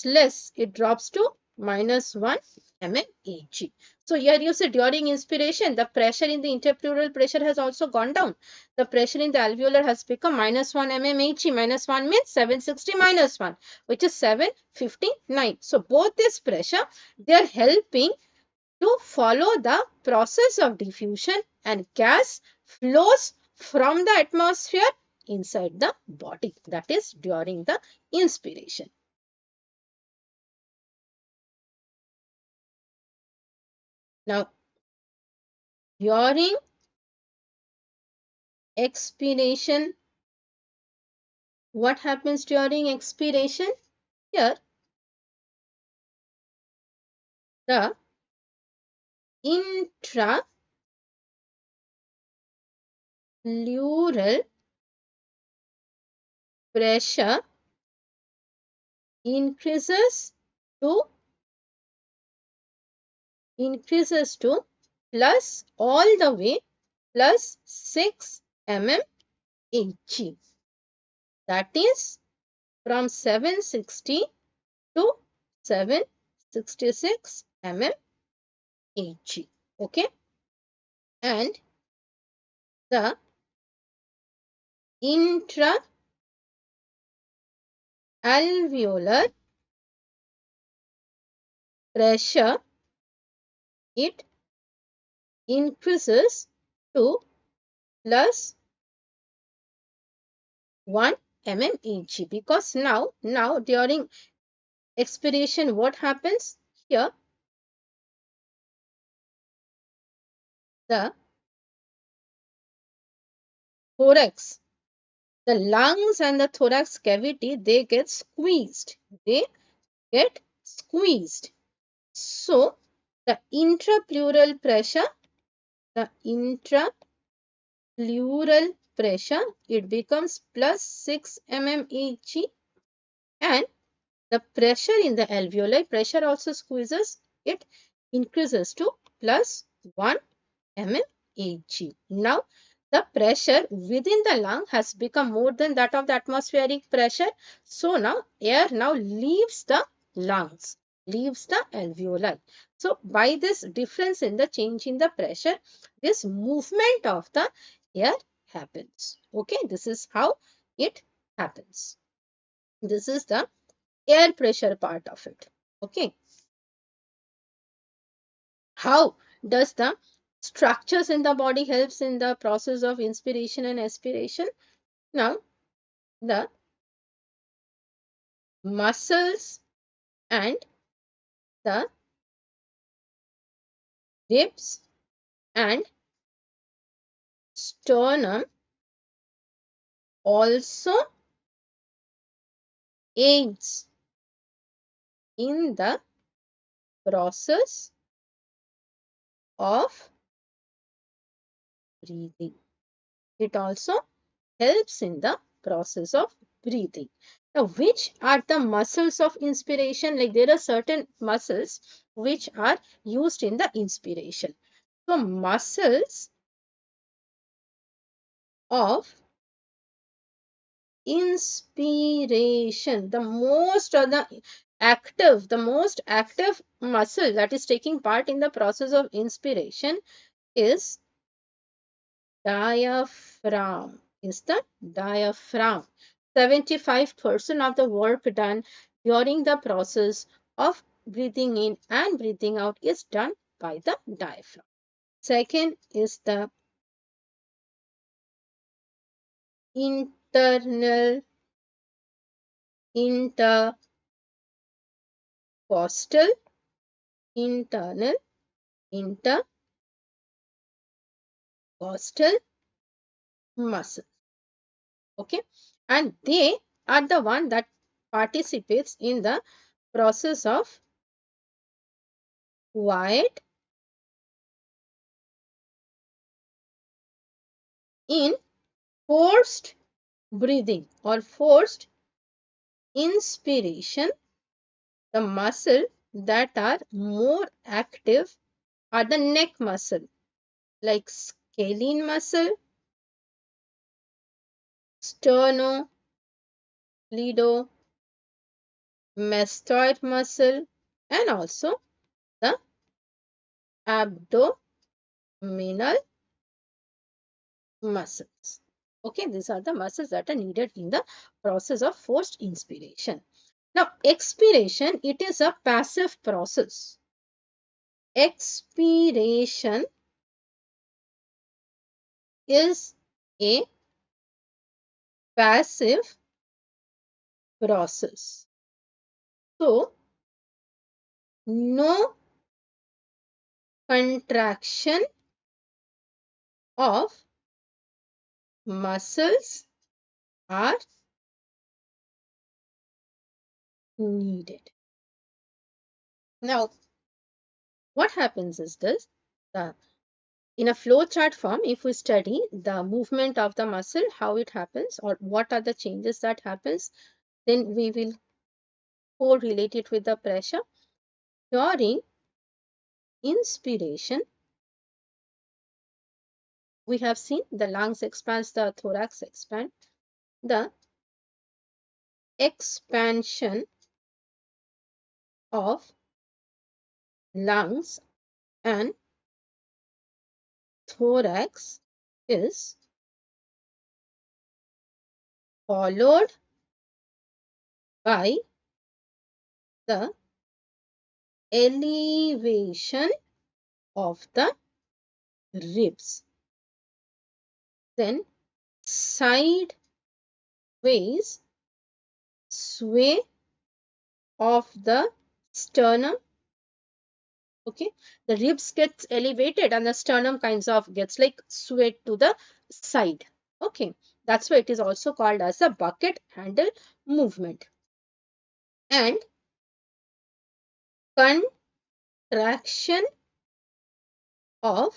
less. It drops to minus 1 mmHg. So here you see during inspiration, the pressure in the interpleural pressure has also gone down. The pressure in the alveolar has become minus 1 mmHg. Minus 1 means 760 minus 1, which is 759. So both this pressure, they are helping to follow the process of diffusion, and gas flows from the atmosphere inside the body. That is during the inspiration. Now, during expiration, what happens during expiration? Here, the intrapleural pressure increases to plus all the way plus 6 mmHg. That is from 760 to 766 mmHg. Okay, and the intra-alveolar pressure, it increases to plus 1 mmHg, because now during expiration, what happens? Here, the thorax, the lungs and the thorax cavity, they get squeezed. So, the intrapleural pressure, it becomes plus 6 mmHg, and The pressure in the alveoli, pressure also squeezes, it increases to plus 1 mmHg. Now, the pressure within the lung has become more than that of the atmospheric pressure. So now, air now leaves the lungs, leaves the alveoli. So, by this difference in the change in the pressure, this movement of the air happens. Okay, this is how it happens. This is the air pressure part of it. Okay. How does the structures in the body helps in the process of inspiration and expiration? Now, the muscles and the ribs and sternum also aids in the process of breathing. It also helps in the process of breathing. Now, which are the muscles of inspiration? Like there are certain muscles which are used in the inspiration. So, muscles of inspiration, the most active muscle that is taking part in the process of inspiration is diaphragm. Is the diaphragm. 75% of the work done during the process of breathing in and breathing out is done by the diaphragm. Second is the internal intercostal internal intercostal muscle. Okay, and they are the one that participates in the process of quiet in forced breathing or forced inspiration. The muscle that are more active are the neck muscle, like scalene muscle, sternocleidomastoid muscle, and also the abdominal muscles. Okay, these are the muscles that are needed in the process of forced inspiration. Now, expiration, it is a passive process. Expiration is a passive process. So, no contraction of muscles are needed. Now, what happens is this, in a flow chart form, if we study the movement of the muscle, how it happens or what are the changes that happens, then we will correlate it with the pressure. During inspiration, we have seen the lungs expand, the thorax expand. The expansion of lungs and thorax is followed by the elevation of the ribs. Then sideways sway of the sternum. Okay, the ribs gets elevated and the sternum kinds of gets like swayed to the side. Okay, that's why it is also called as a bucket handle movement. And contraction of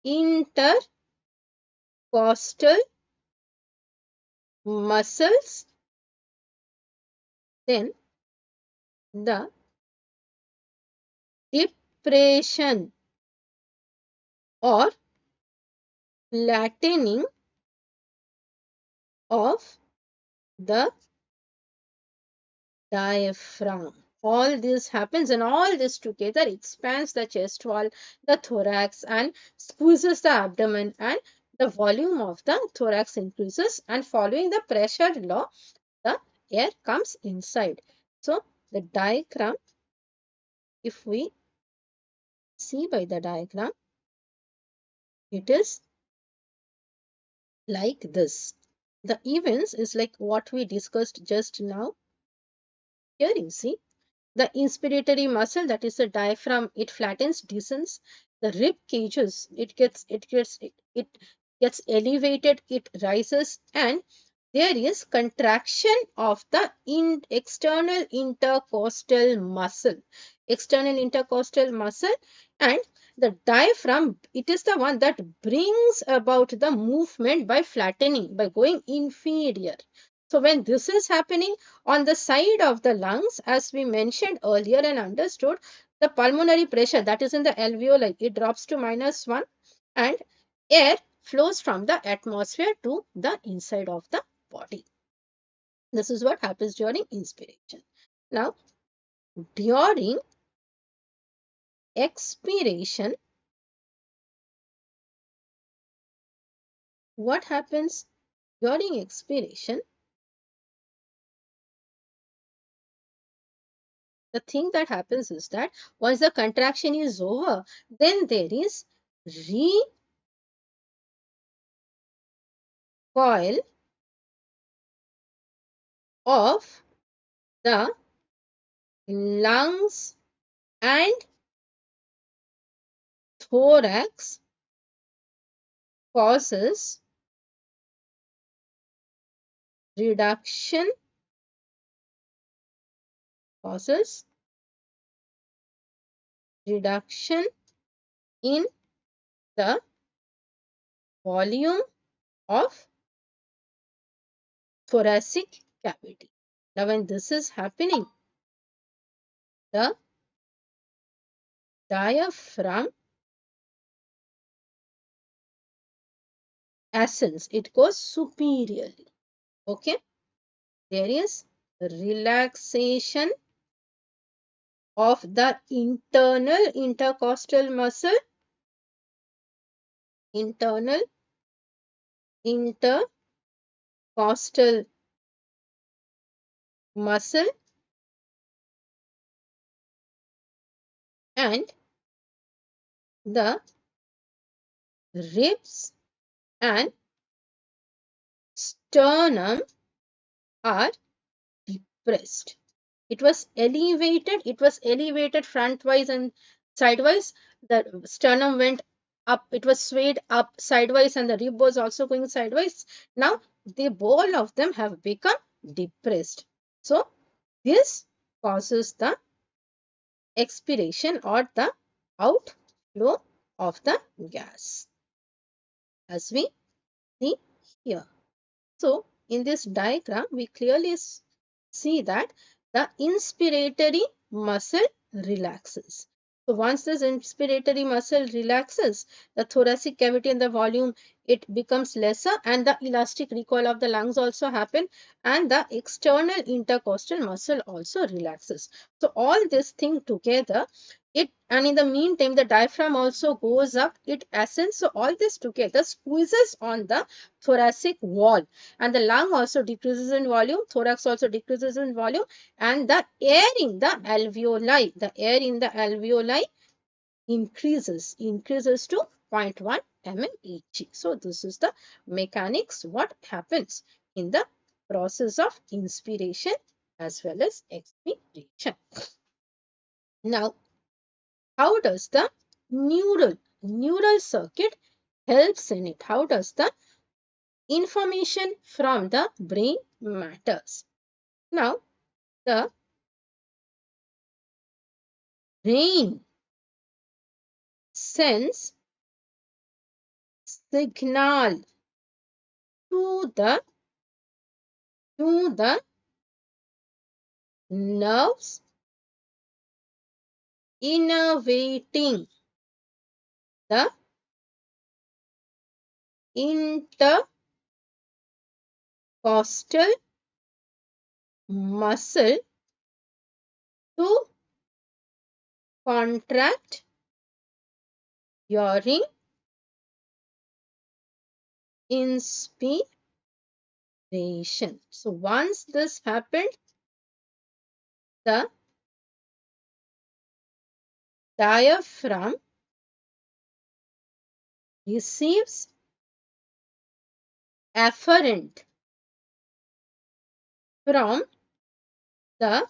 intercostal muscles, then the depression or flattening of the diaphragm. All this happens, and all this together expands the chest wall, the thorax, and squeezes the abdomen, and the volume of the thorax increases, and following the pressure law, the air comes inside. So the diagram, if we see by the diagram, it is like this. The events is like what we discussed just now. Here you see the inspiratory muscle, that is the diaphragm, it flattens, descends. The rib cages, it gets elevated, it rises, and there is contraction of the external intercostal muscle. External intercostal muscle, and the diaphragm, it is the one that brings about the movement by flattening, by going inferior. So when this is happening on the side of the lungs, as we mentioned earlier and understood, the pulmonary pressure, that is in the alveoli, it drops to -1, and air flows from the atmosphere to the inside of the body. This is what happens during inspiration. Now, during expiration, what happens during expiration? The thing that happens is that once the contraction is over, then there is recoil of the lungs and thorax, causes reduction causes reduction in the volume of thoracic cavity. Now, when this is happening, the diaphragm ascends, it goes superiorly. Okay, there is relaxation of the internal intercostal muscle, internal intercostal muscle, and the ribs and sternum are depressed. It was elevated frontwise and sidewise. The sternum went up, it was swayed up sideways, and the rib was also going sideways. Now, the both of them have become depressed. So, this causes the expiration or the outflow of the gas, as we see here. So, in this diagram, we clearly see that the inspiratory muscle relaxes. So, once this inspiratory muscle relaxes, the thoracic cavity and the volume, it becomes lesser, and the elastic recoil of the lungs also happen, and the external intercostal muscle also relaxes. So, all this thing together, and in the meantime, the diaphragm also goes up, it ascends. So, all this together squeezes on the thoracic wall, and the lung also decreases in volume, thorax also decreases in volume, and the air in the alveoli increases to 0.1 mmHg. So this is the mechanics what happens in the process of inspiration as well as expiration. Now, how does the neural circuit helps in it? How does the information from the brain matters? Now, the brain sends signal to the nerves innervating the intercostal muscle to contract during inspiration. So once this happened, the diaphragm receives afferent from the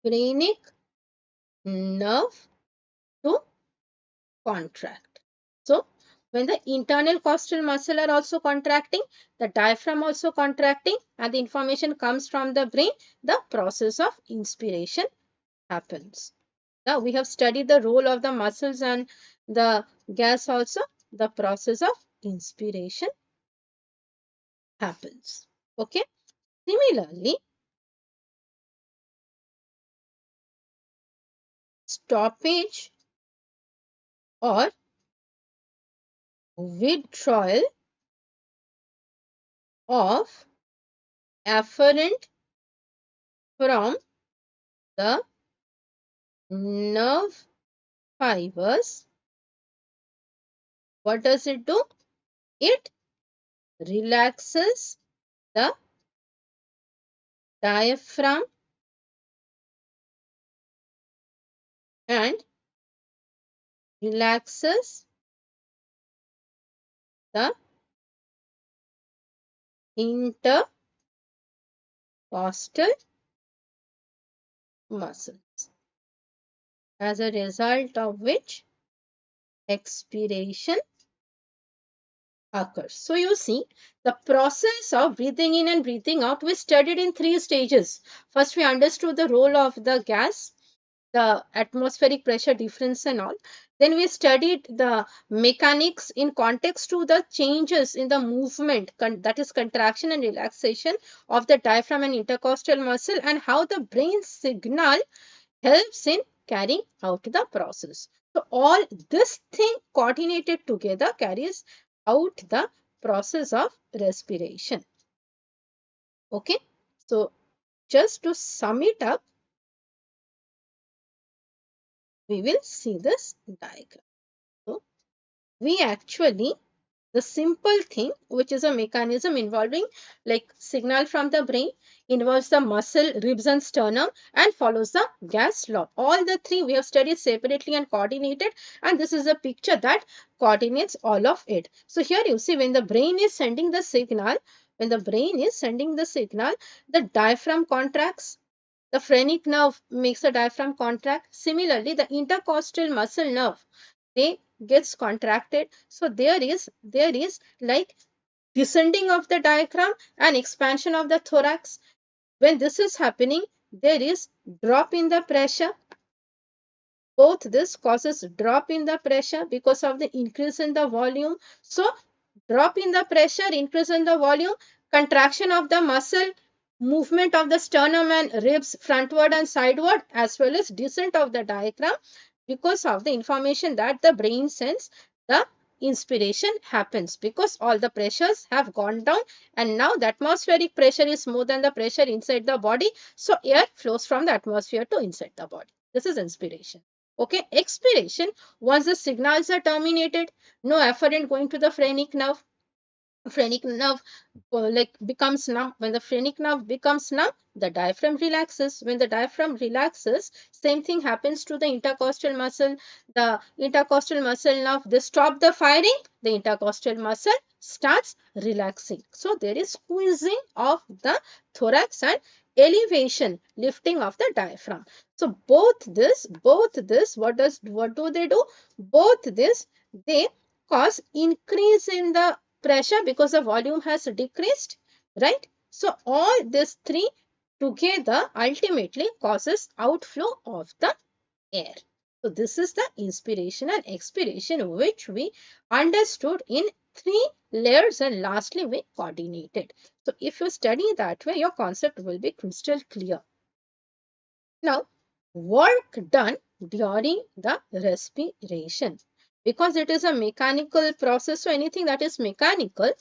phrenic nerve to contract. So when the internal costal muscle are also contracting, the diaphragm also contracting, and the information comes from the brain, the process of inspiration happens. Now we have studied the role of the muscles and the gas also. The process of inspiration happens. Okay. Similarly, stoppage or withdrawal of afferent from the nerve fibers. What does it do? It relaxes the diaphragm and relaxes the intercostal muscles, as a result of which expiration occurs. So you see, the process of breathing in and breathing out we studied in 3 stages. First, we understood the role of the gas, the atmospheric pressure difference and all. Then we studied the mechanics in context to the changes in the movement, that is contraction and relaxation of the diaphragm and intercostal muscle, and how the brain signal helps in carrying out the process. So all this thing coordinated together carries out the process of respiration. Okay. So just to sum it up, we will see this diagram. So we actually, the simple thing, which is a mechanism involving like signal from the brain, involves the muscle, ribs and sternum, and follows the gas law. All the three we have studied separately and coordinated, and this is a picture that coordinates all of it. So here you see, when the brain is sending the signal, the diaphragm contracts, the phrenic nerve makes the diaphragm contract. Similarly, the intercostal muscle nerve, they gets contracted. So there is like descending of the diaphragm and expansion of the thorax. When this is happening, there is drop in the pressure. Both this causes drop in the pressure because of the increase in the volume. So drop in the pressure, increase in the volume, contraction of the muscle, movement of the sternum and ribs frontward and sideward, as well as descent of the diaphragm. Because of the information that the brain sends, the inspiration happens because all the pressures have gone down, and now the atmospheric pressure is more than the pressure inside the body. So air flows from the atmosphere to inside the body. This is inspiration. Okay, expiration, once the signals are terminated, no afferent going to the phrenic nerve like becomes numb. When the phrenic nerve becomes numb, the diaphragm relaxes. When the diaphragm relaxes, same thing happens to the intercostal muscle. The intercostal muscle nerve, they stop the firing, the intercostal muscle starts relaxing. So there is squeezing of the thorax and elevation, lifting of the diaphragm. So both this, what do they do? Both this, they cause increase in the pressure because the volume has decreased, right? So all these three together ultimately causes outflow of the air. So this is the inspiration and expiration, which we understood in 3 layers, and lastly we coordinated. So if you study that way, your concept will be crystal clear. Now work done during the respiration, because it is a mechanical process. So anything that is mechanical,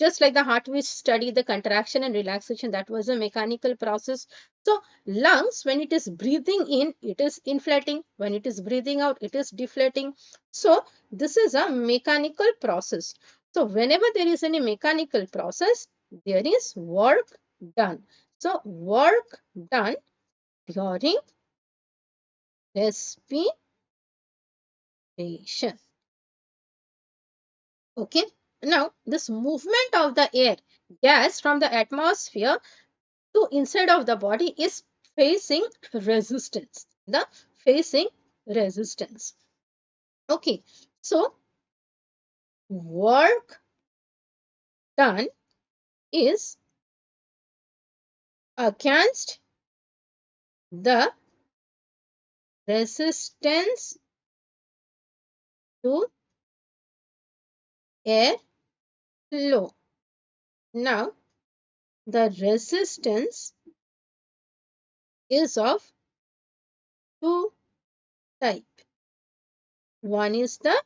just like the heart, we study the contraction and relaxation, that was a mechanical process. So lungs, when it is breathing in, it is inflating. When it is breathing out, it is deflating. So this is a mechanical process. So whenever there is any mechanical process, there is work done. So work done during respiration. Okay. Now this movement of the air, gas from the atmosphere to inside of the body is facing resistance. The facing resistance. Okay. So work done is against the resistance to air flow. Now the resistance is of two type. One is the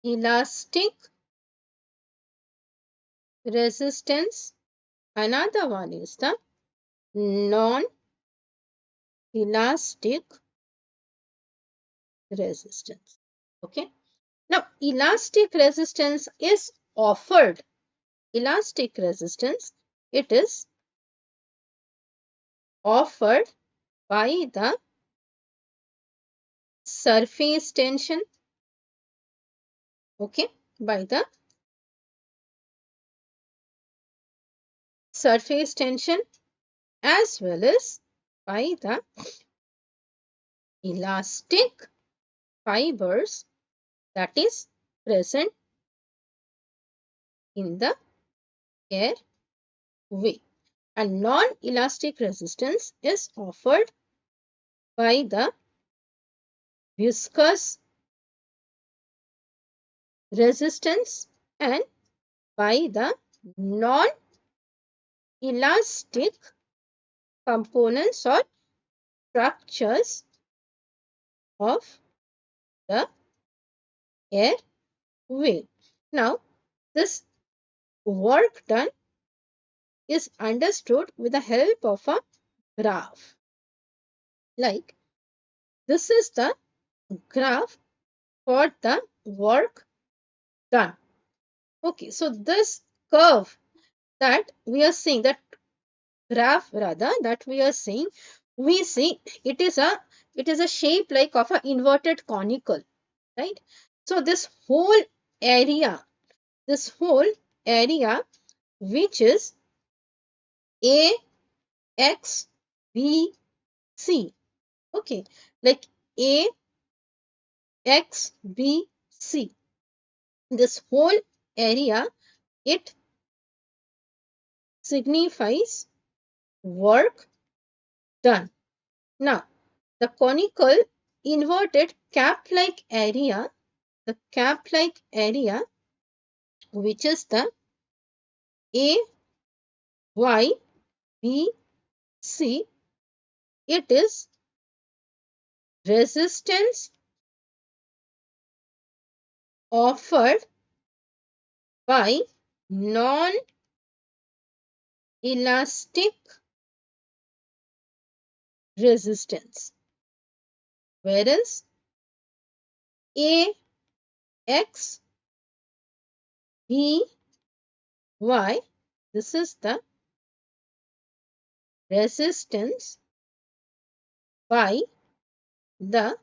elastic resistance. Another one is the non-elastic resistance. Okay. Now, elastic resistance is offered. Elastic resistance, it is offered by the surface tension. Okay. By the surface tension, as well as by the elastic fibers that is present in the airway. And non-elastic resistance is offered by the viscous resistance and by the non-elastic components or structures of the airway. Now, this work done is understood with the help of a graph. Like, this is the graph for the work done. Okay, so this curve that we are seeing, that graph rather that we are seeing, we see it is a shape like of an inverted conical, right? So this whole area which is A, X, B, C. Okay, like A, X, B, C. This whole area, it signifies work done. Now, the conical inverted cap-like area, the cap-like area, which is the A, Y, B, C, it is resistance offered by non-elastic resistance, whereas A, X, B, Y, this is the resistance by the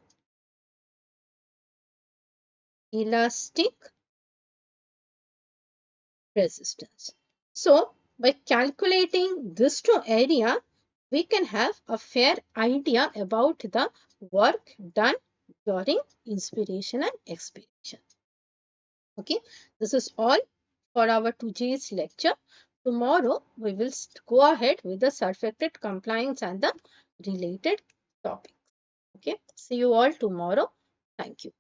elastic resistance. So, by calculating this two area, we can have a fair idea about the work done during inspiration and expiration. Okay, this is all for our today's lecture. Tomorrow, we will go ahead with the surfactant compliance and the related topics. Okay, see you all tomorrow. Thank you.